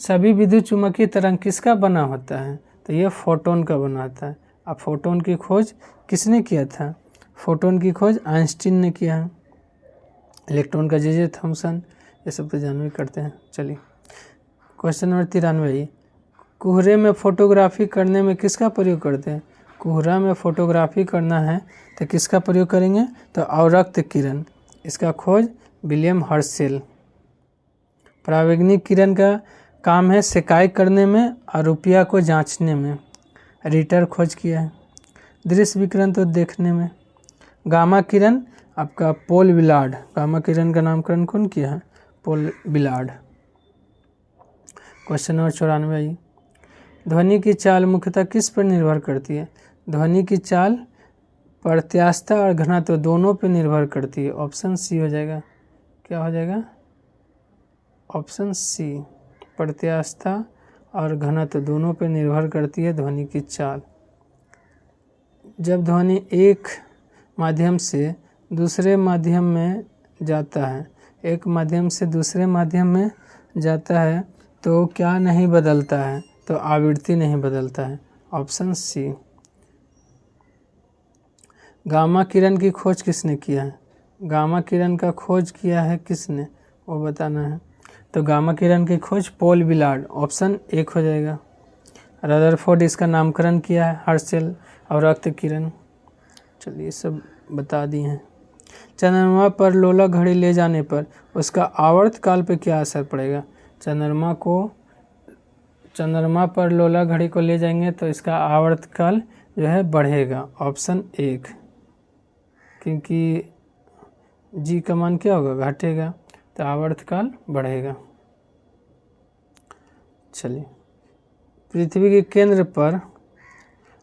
सभी विद्युत चुम्बकीय तरंग किसका बना होता है? तो ये फोटोन का बना होता है। अब फोटोन की खोज किसने किया था? फोटोन की खोज आइंस्टीन ने किया है। इलेक्ट्रॉन का जे थॉमसन, ये सब तो जानवे करते हैं। चलिए क्वेश्चन नंबर 93। कोहरे में फोटोग्राफी करने में किसका प्रयोग करते हैं? कोहरा में फोटोग्राफी करना है तो किसका प्रयोग करेंगे? तो अवरक्त किरण, इसका खोज विलियम हर्शेल। परावैंगिक किरण का काम है सिकाई करने में और रुपया को जांचने में, रिटर खोज किया है। दृश्य विकिरण तो देखने में। गामा किरण आपका पोल विलार्ड, गामा किरण का नामकरण कौन किया है? पोल विलार्ड। Question number 94। ध्वनि की चाल मुख्यतः किस पर निर्भर करती है? ध्वनि की चाल प्रत्यास्थता और घनत्व दोनों पर निर्भर करती है, ऑप्शन सी हो जाएगा। क्या हो जाएगा? ऑप्शन सी, प्रत्यास्थता और घनत्व दोनों पर निर्भर करती है ध्वनि की चाल। जब ध्वनि एक माध्यम से दूसरे माध्यम में जाता है, एक माध्यम से दूसरे माध्यम में जाता है तो क्या नहीं बदलता है? तो आवृत्ति नहीं बदलता है, ऑप्शन सी। गामा किरण की खोज किसने किया है? गामा किरण का खोज किया है किसने, वो बताना है। तो गामा किरण की खोज पोल विलार्ड, ऑप्शन 1 हो जाएगा। रदरफोर्ड इसका नामकरण किया है, हर्शेल अवरक्त किरण। चलिए सब बता दिए हैं। चंद्रमा पर लोला घड़ी ले जाने पर उसका आवर्त काल पे क्या असर पड़ेगा? चंद्रमा पर लोला घड़ी को ले जाएंगे तो इसका आवर्त काल जो है बढ़ेगा, ऑप्शन 1। क्योंकि जी का मान क्या होगा, घटेगा, तो आवर्तकाल बढ़ेगा। चलिए, पृथ्वी के केंद्र पर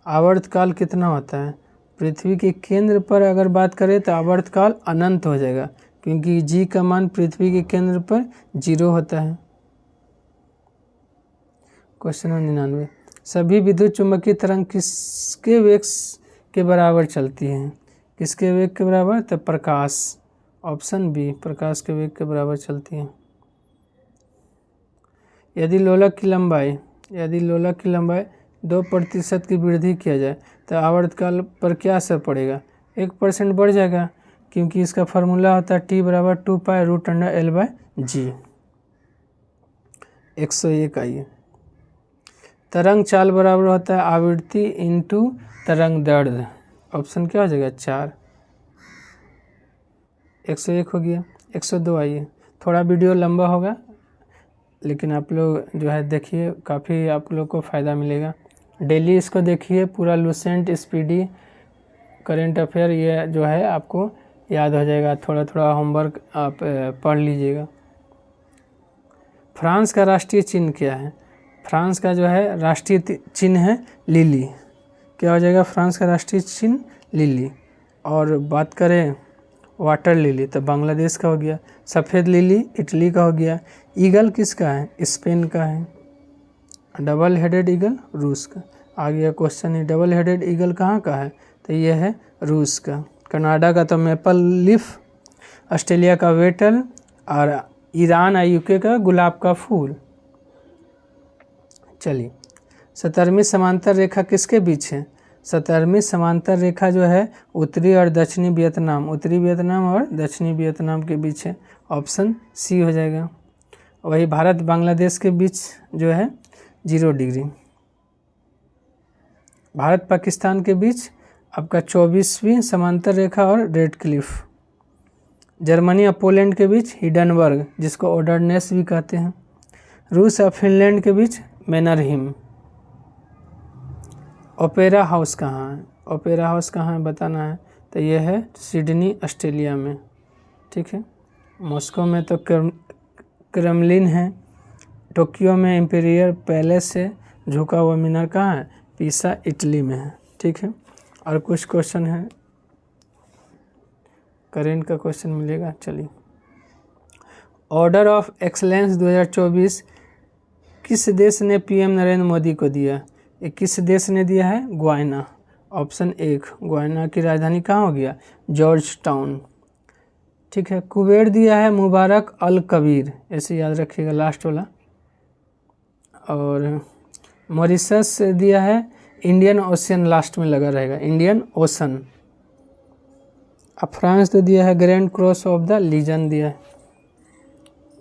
आवर्तकाल कितना होता है? पृथ्वी के केंद्र पर अगर बात करें तो आवर्तकाल अनंत हो जाएगा, क्योंकि जी का मान पृथ्वी के केंद्र पर 0 होता है। क्वेश्चन 99, सभी विद्युत चुंबकीय तरंग किसके वेग के बराबर चलती हैं? किसके वेग के बराबर? तो प्रकाश, ऑप्शन बी, प्रकाश के वेग के बराबर चलती हैं। यदि लोलक की लंबाई 2% की वृद्धि किया जाए तो आवर्तकाल पर क्या असर पड़ेगा? 1% बढ़ जाएगा, क्योंकि इसका फार्मूला होता है T बराबर 2π√L/g। 101 आइए, तरंग चाल बराबर होता है आवृत्ति इंटू तरंग दैर्ध्य। ऑप्शन क्या हो जाएगा? 4। 101 हो गया। 102 आइए, थोड़ा वीडियो लंबा होगा लेकिन आप लोग जो है देखिए, काफ़ी आप लोग को फ़ायदा मिलेगा। डेली इसको देखिए, पूरा लूसेंट, स्पीडी, करेंट अफेयर ये जो है आपको याद हो जाएगा। थोड़ा थोड़ा होमवर्क आप पढ़ लीजिएगा। फ्रांस का राष्ट्रीय चिन्ह क्या है? फ्रांस का जो है राष्ट्रीय चिन्ह है लिली। क्या हो जाएगा फ्रांस का राष्ट्रीय चिन्ह? लिली। और बात करें वाटर लिली तो बांग्लादेश का हो गया। सफ़ेद लिली इटली का हो गया। ईगल किसका है? स्पेन का है। डबल हेडेड ईगल रूस का। आ गया क्वेश्चन है, डबल हेडेड ईगल कहाँ का है? तो ये है रूस का। कनाडा का तो मैपल लीफ, ऑस्ट्रेलिया का वेटल, और ईरान और यूके का गुलाब का फूल। चलिए, 17वीं समांतर रेखा किसके बीच है? 17वीं समांतर रेखा जो है उत्तरी और दक्षिणी वियतनाम, उत्तरी वियतनाम और दक्षिणी वियतनाम के बीच है। ऑप्शन सी हो जाएगा। वही भारत बांग्लादेश के बीच जो है 0 डिग्री। भारत पाकिस्तान के बीच आपका 24वीं समांतर रेखा और रेड क्लिफ। जर्मनी और पोलैंड के बीच हिडनबर्ग, जिसको ओडरनेस भी कहते हैं। रूस और फिनलैंड के बीच मैनरहिम। ओपेरा हाउस कहाँ है? ओपेरा हाउस कहाँ है बताना है, तो ये है सिडनी ऑस्ट्रेलिया में। ठीक है, मॉस्को में तो क्रेमलिन है। टोक्यो में इंपीरियल पैलेस है। झुका हुआ मीनार कहाँ है? पीसा इटली में है। ठीक है, और कुछ क्वेश्चन है, करेंट का क्वेश्चन मिलेगा। चलिए, ऑर्डर ऑफ एक्सलेंस 2024 किस देश ने पीएम नरेंद्र मोदी को दिया? ये किस देश ने दिया है? गुयाना। ऑप्शन 1, गुयाना की राजधानी कहाँ हो गया? George town. ठीक है, कुवैत दिया है मुबारक अल कबीर, ऐसे याद रखिएगा लास्ट वाला। और मॉरिशस दिया है इंडियन ओशन, लास्ट में लगा रहेगा इंडियन ओशन। अब फ्रांस तो दिया है grand cross of the legion दिया है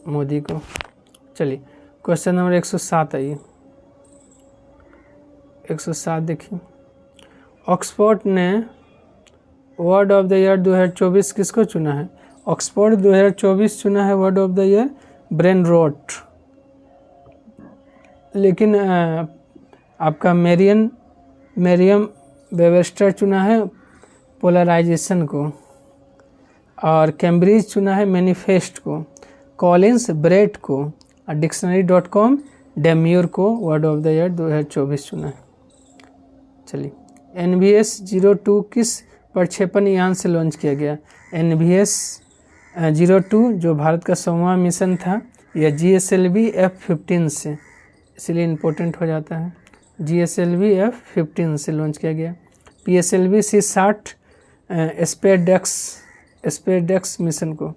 मोदी को। चलिए, क्वेश्चन नंबर 107 आइए। 107 देखिए, ऑक्सफोर्ड ने वर्ड ऑफ द ईयर 2024 किसको चुना है? ऑक्सफोर्ड 2024 चुना है word of the year brain rot. लेकिन आपका मेरियम वेबस्टर चुना है पोलराइजेशन को, और कैम्ब्रिज चुना है मैनिफेस्ट को, कॉलिंस ब्रेट को, और डिक्शनरी.com डेम्यूर को वर्ड ऑफ द ईयर 2024 चुना है। चलिए, NVS 02 किस प्रक्षेपण यान से लॉन्च किया गया? NVS 02 जो भारत का 100वां मिशन था, यह GSLV F-15 से, इसलिए इम्पोर्टेंट हो जाता है। GSLV F-15 से लॉन्च किया गया। PSLV C-60 स्पेसडेक्स मिशन को,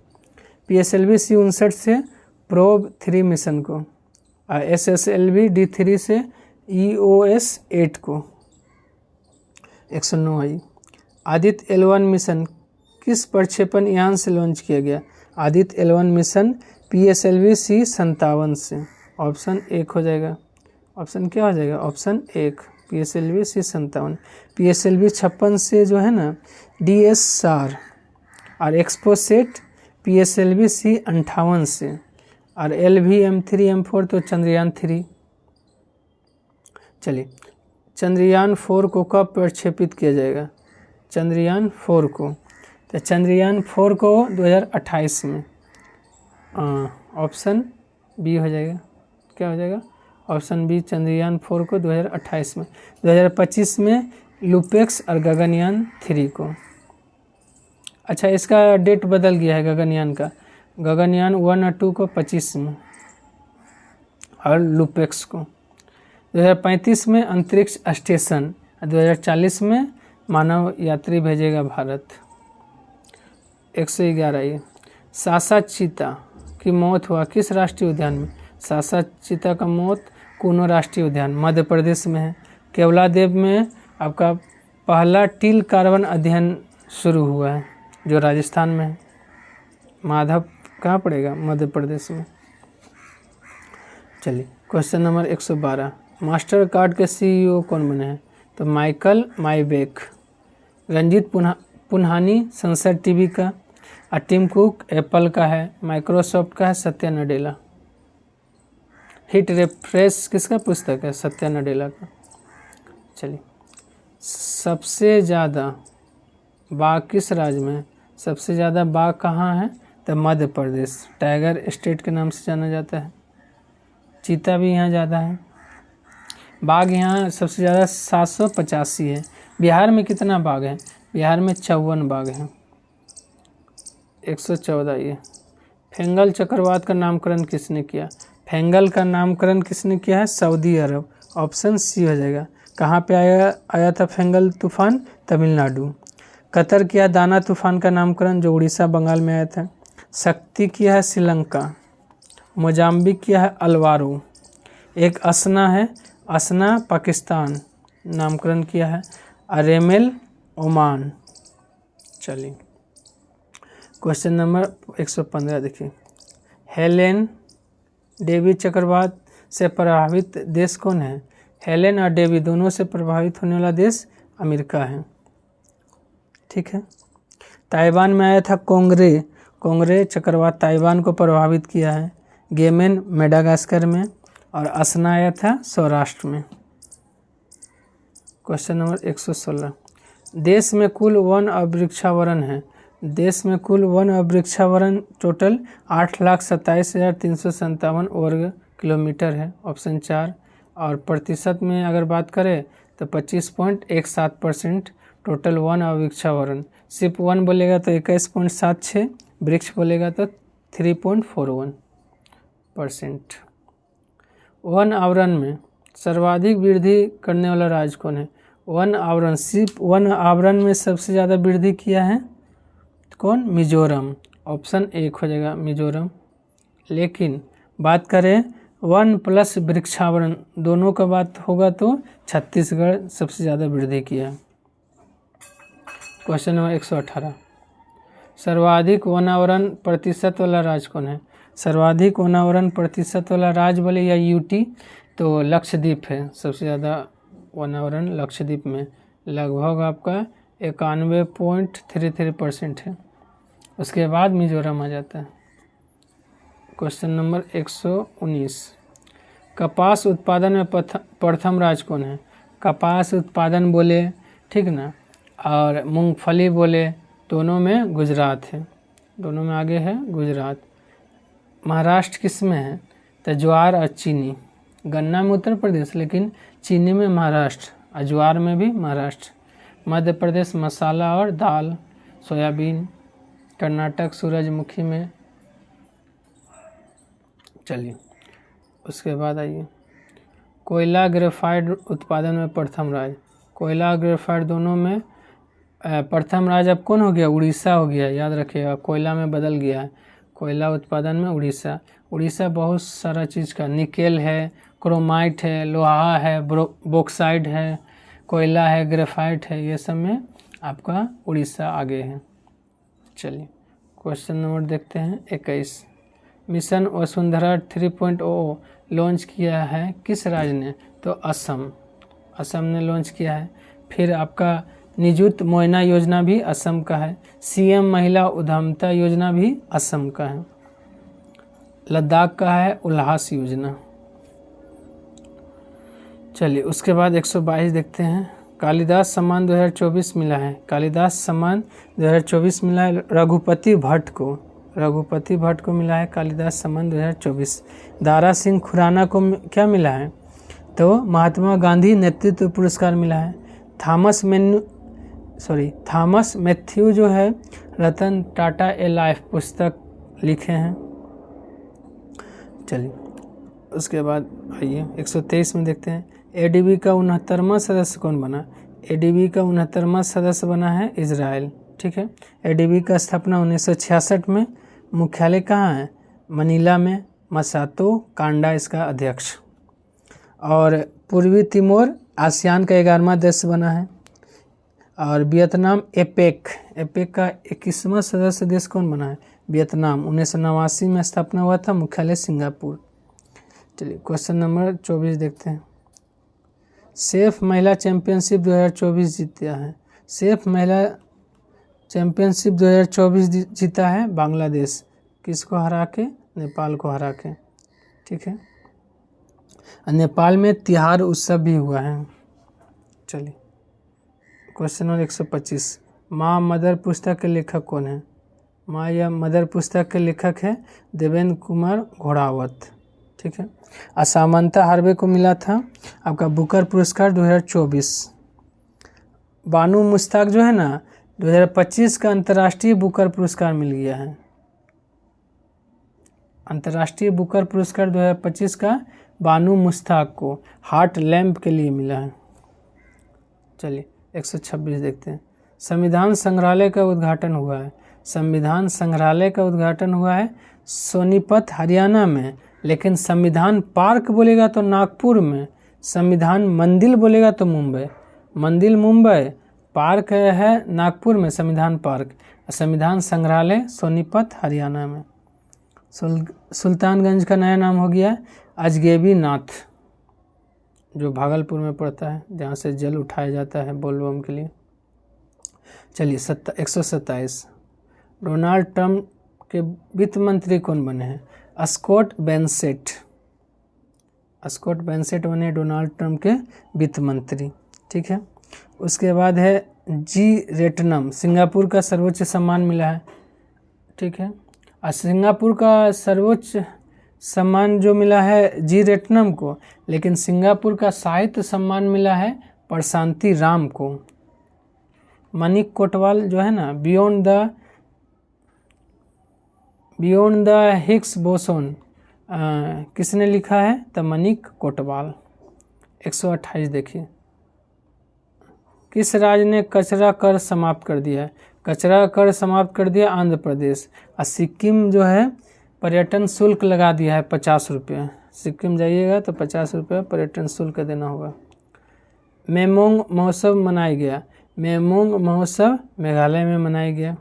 PSLV C-59 से प्रोब 3 मिशन को, और SSLV D3 से EOS 8 को। 109 आई, आदित्य L1 मिशन किस प्रक्षेपण यान से लॉन्च किया गया? Aditya L1 mission PSLV C-57 से। ऑप्शन 1 हो जाएगा। ऑप्शन क्या हो जाएगा? Option 1, PSLV C-57। PSLV 56 से जो है ना DSR, और एक्सपोसेट PSLV C-58 से, और LV M3 M4 तो चंद्रयान 3। चलिए, चंद्रयान 4 को कब प्रक्षेपित किया जाएगा? चंद्रयान 4 को तो चंद्रयान 4 को 2028 में, ऑप्शन बी हो जाएगा, क्या हो जाएगा, ऑप्शन बी चंद्रयान 4 को 2028 में। 2025 में लुपेक्स और गगनयान 3 को। अच्छा, इसका डेट बदल गया है गगनयान का, गगनयान 1 और 2 को 25 में और लुपेक्स को। 2035 में अंतरिक्ष स्टेशन, 2040 में मानव यात्री भेजेगा भारत। 111 ये सासा चीता की मौत हुआ किस राष्ट्रीय उद्यान में? सासा चीता का मौत कूनो राष्ट्रीय उद्यान मध्य प्रदेश में है। केवलादेव में आपका पहला टील कार्बन अध्ययन शुरू हुआ है जो राजस्थान में है। माधव कहाँ पड़ेगा? मध्य प्रदेश में। चलिए क्वेश्चन नंबर 112, मास्टर कार्ड के सीईओ कौन बने हैं? तो माइकल माइबेक। रंजीत पुन्हानी संसद टीवी का, और टिम कुक एप्पल का है, माइक्रोसॉफ्ट का है सत्या नडेला। हिट रिफ्रेश किसका पुस्तक है? सत्या नडेला का। चलिए, सबसे ज़्यादा बाघ किस राज्य में है? सबसे ज़्यादा बाघ कहाँ है? तो मध्य प्रदेश, टाइगर स्टेट के नाम से जाना जाता है। चीता भी यहाँ ज़्यादा है। बाघ यहाँ सबसे ज़्यादा 785 है। बिहार में कितना बाघ है? बिहार में 54 बाघ हैं। 114 ये फेंगल चक्रवात का नामकरण किसने किया? फेंगल का नामकरण किसने किया है? सऊदी अरब। ऑप्शन सी हो जाएगा। कहाँ पे आया था फेंगल तूफान? तमिलनाडु। कतर किया दाना तूफान का नामकरण जो उड़ीसा बंगाल में आया था। शक्ति किया है श्रीलंका। मोजाम्बिक किया है अलवारो। एक असना है, असना पाकिस्तान नामकरण किया है। अरेमेल ओमान। चलिए क्वेश्चन नंबर 115 देखिए, हेलेन डेवी चक्रवात से प्रभावित देश कौन है? हेलेन और डेवी दोनों से प्रभावित होने वाला देश अमेरिका है। ठीक है। ताइवान में आया था कोंगरे चक्रवात ताइवान को प्रभावित किया है। गेमेन मेडागास्कर में, और असना आया था सौराष्ट्र में। क्वेश्चन नंबर 116, देश में कुल वन और वृक्षावरण है। देश में कुल वन और वृक्षावरण टोटल 8,27,357 वर्ग किलोमीटर है। ऑप्शन 4। और प्रतिशत में अगर बात करें तो 25.17% टोटल वन और वृक्षावरण। सिर्फ वन बोलेगा तो 21.76, वृक्ष बोलेगा तो 3.41%। वन आवरण में सर्वाधिक वृद्धि करने वाला राज्य कौन है? वन आवरण, सिर्फ वन आवरण में सबसे ज़्यादा वृद्धि किया है कौन? मिजोरम। ऑप्शन 1 हो जाएगा मिजोरम। लेकिन बात करें वन प्लस वृक्षावरण दोनों का बात होगा तो छत्तीसगढ़ सबसे ज़्यादा वृद्धि किया है। क्वेश्चन नंबर 118, सर्वाधिक वनावरण प्रतिशत वाला राज्य कौन है? सर्वाधिक वनावरण प्रतिशत वाला राज्य बोले या यूटी तो लक्षद्वीप है। सबसे ज़्यादा वनावरण लक्षद्वीप में, लगभग आपका 91.33% है। उसके बाद मिजोरम आ जाता है। क्वेश्चन नंबर 119, कपास उत्पादन में प्रथम राज्य कौन है? कपास उत्पादन बोले, ठीक ना, और मूंगफली बोले, दोनों में गुजरात है। दोनों में आगे है गुजरात। महाराष्ट्र किस में है? तो ज्वार और चीनी। गन्ना में उत्तर प्रदेश, लेकिन चीनी में महाराष्ट्र, और ज्वार में भी महाराष्ट्र। मध्य प्रदेश मसाला और दाल, सोयाबीन। कर्नाटक सूरजमुखी में। चलिए उसके बाद आइए, कोयला ग्रेफाइट उत्पादन में प्रथम राज्य। कोयला ग्रेफाइट दोनों में प्रथम राज्य अब कौन हो गया? उड़ीसा हो गया। याद रखिएगा, कोयला में बदल गया है। कोयला उत्पादन में उड़ीसा। उड़ीसा बहुत सारा चीज़ का, निकेल है, क्रोमाइट है, लोहा है, बॉक्साइट है, कोयला है, ग्रेफाइट है, ये सब में आपका उड़ीसा आगे है। चलिए क्वेश्चन नंबर देखते हैं 21, मिशन वसुंधरा 3.0 लॉन्च किया है किस राज्य ने? तो असम। असम ने लॉन्च किया है। फिर आपका निजुत मोयना योजना भी असम का है। सीएम महिला उद्यमिता योजना भी असम का है। लद्दाख का है उल्हास योजना। चलिए उसके बाद 122 देखते हैं, कालिदास सम्मान 2024 मिला है, कालिदास सम्मान 2024 मिला है रघुपति भट्ट को, रघुपति भट्ट को मिला है कालिदास सम्मान 2024। दारा सिंह खुराना को क्या मिला है, तो महात्मा गांधी नेतृत्व पुरस्कार मिला है। थॉमस मैथ्यू जो है रतन टाटा ए लाइफ पुस्तक लिखे हैं। चलिए उसके बाद आइए 123 में देखते हैं, एडीबी का 69वां सदस्य कौन बना। एडीबी का 69वां सदस्य बना है इजराइल। ठीक है, एडीबी का स्थापना 1966 में। मुख्यालय कहाँ है, मनीला में। मसातो कांडा इसका अध्यक्ष। और पूर्वी तिमोर आसियान का 11वां देश बना है। और वियतनाम एपेक का 21वां सदस्य देश कौन बना है, वियतनाम। 1989 में स्थापना हुआ था, मुख्यालय सिंगापुर। चलिए क्वेश्चन नंबर 24 देखते हैं। सेफ महिला चैंपियनशिप 2024 जीता है। सेफ महिला चैंपियनशिप 2024 जीता है बांग्लादेश, किसको हरा के, नेपाल को हरा के। ठीक है, नेपाल में तिहार उत्सव भी हुआ है। चलिए क्वेश्चन नंबर 125, माँ मदर पुस्तक के लेखक कौन है। माँ या मदर पुस्तक के लेखक है देवेंद्र कुमार घोड़ावत। ठीक है, असामंता हार्वे को मिला था आपका बुकर पुरस्कार 2024। बानू मुश्ताक जो है ना 2025 का अंतर्राष्ट्रीय बुकर पुरस्कार मिल गया है। अंतर्राष्ट्रीय बुकर पुरस्कार 2025 का बानू मुश्ताक को हार्ट लैम्प के लिए मिला है। चलिए 126 देखते हैं। संविधान संग्रहालय का उद्घाटन हुआ है। संविधान संग्रहालय का उद्घाटन हुआ है सोनीपत हरियाणा में, लेकिन संविधान पार्क बोलेगा तो नागपुर में, संविधान मंदिर बोलेगा तो मुंबई। मंदिर मुंबई, पार्क है नागपुर में संविधान पार्क। संविधान संग्रहालय सोनीपत हरियाणा में। सुल्तानगंज का नया नाम हो गया अजगेबी नाथ, जो भागलपुर में पड़ता है, जहाँ से जल उठाया जाता है बोलबम के लिए। चलिए 127, डोनाल्ड ट्रंप के वित्त मंत्री कौन बने हैं, स्कॉट बेनसेट। स्कॉट बेनसेट बने डोनाल्ड ट्रंप के वित्त मंत्री। ठीक है, उसके बाद है जी रेटनम, सिंगापुर का सर्वोच्च सम्मान मिला है। ठीक है, और सिंगापुर का सर्वोच्च सम्मान जो मिला है जी रेटनम को, लेकिन सिंगापुर का साहित्य सम्मान मिला है प्रशांति राम को। मनिक कोटवाल जो है ना बियॉन्ड द हिग्स बोसोन किसने लिखा है, तो मनिक कोटवाल। 128 देखिए, किस राज्य ने कचरा कर समाप्त कर दिया है। कचरा कर समाप्त कर दिया आंध्र प्रदेश। और सिक्किम जो है पर्यटन शुल्क लगा दिया है 50 रुपये। सिक्किम जाइएगा तो 50 रुपये पर्यटन शुल्क देना होगा। मेमोंग महोत्सव मनाया गया। मेमोंग महोत्सव मेघालय में मनाया गया।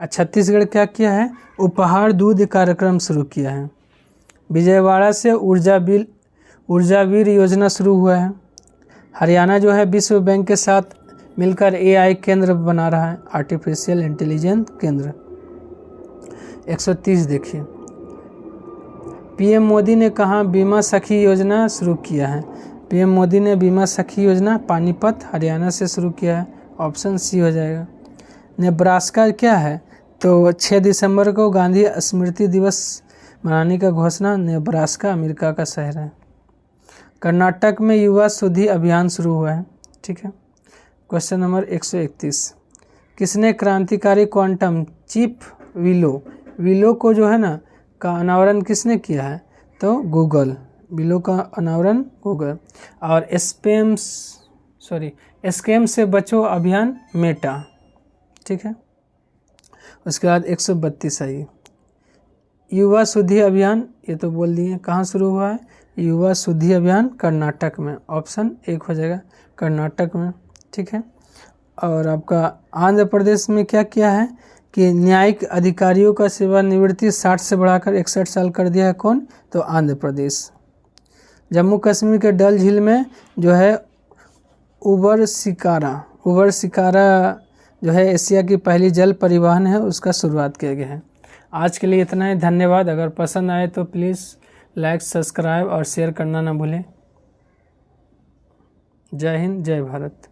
छत्तीसगढ़ क्या किया है, उपहार दूध कार्यक्रम शुरू किया है। विजयवाड़ा से ऊर्जावीर योजना शुरू हुआ है। हरियाणा जो है विश्व बैंक के साथ मिलकर AI केंद्र बना रहा है, आर्टिफिशियल इंटेलिजेंस केंद्र। 130 देखिए, PM मोदी ने कहाँ बीमा सखी योजना शुरू किया है। PM मोदी ने बीमा सखी योजना पानीपत हरियाणा से शुरू किया है, ऑप्शन सी हो जाएगा। नेब्रास्का क्या है, तो 6 दिसंबर को गांधी स्मृति दिवस मनाने का घोषणा। नेब्रास्का अमेरिका का शहर है। कर्नाटक में युवा शुद्धि अभियान शुरू हुआ है। ठीक है, क्वेश्चन नंबर 131, किसने क्रांतिकारी क्वांटम चिप विलो को जो है ना का अनावरण किसने किया है, तो गूगल। विलो का अनावरण गूगल। और स्कैम से बचो अभियान मेटा। ठीक है, उसके बाद 132 आइए, युवा शुद्धि अभियान, ये तो बोल दिए कहाँ शुरू हुआ है, युवा शुद्धि अभियान कर्नाटक में, ऑप्शन 1 हो जाएगा कर्नाटक में। ठीक है, और आपका आंध्र प्रदेश में क्या किया है कि न्यायिक अधिकारियों का सेवानिवृत्ति 60 से बढ़ाकर 61 साल कर दिया है, कौन, तो आंध्र प्रदेश। जम्मू कश्मीर के डल झील में जो है उबर शिकारा जो है एशिया की पहली जल परिवहन है, उसका शुरुआत किया गया है। आज के लिए इतना ही, धन्यवाद। अगर पसंद आए तो प्लीज़ लाइक, सब्सक्राइब और शेयर करना ना भूलें। जय हिंद, जय भारत।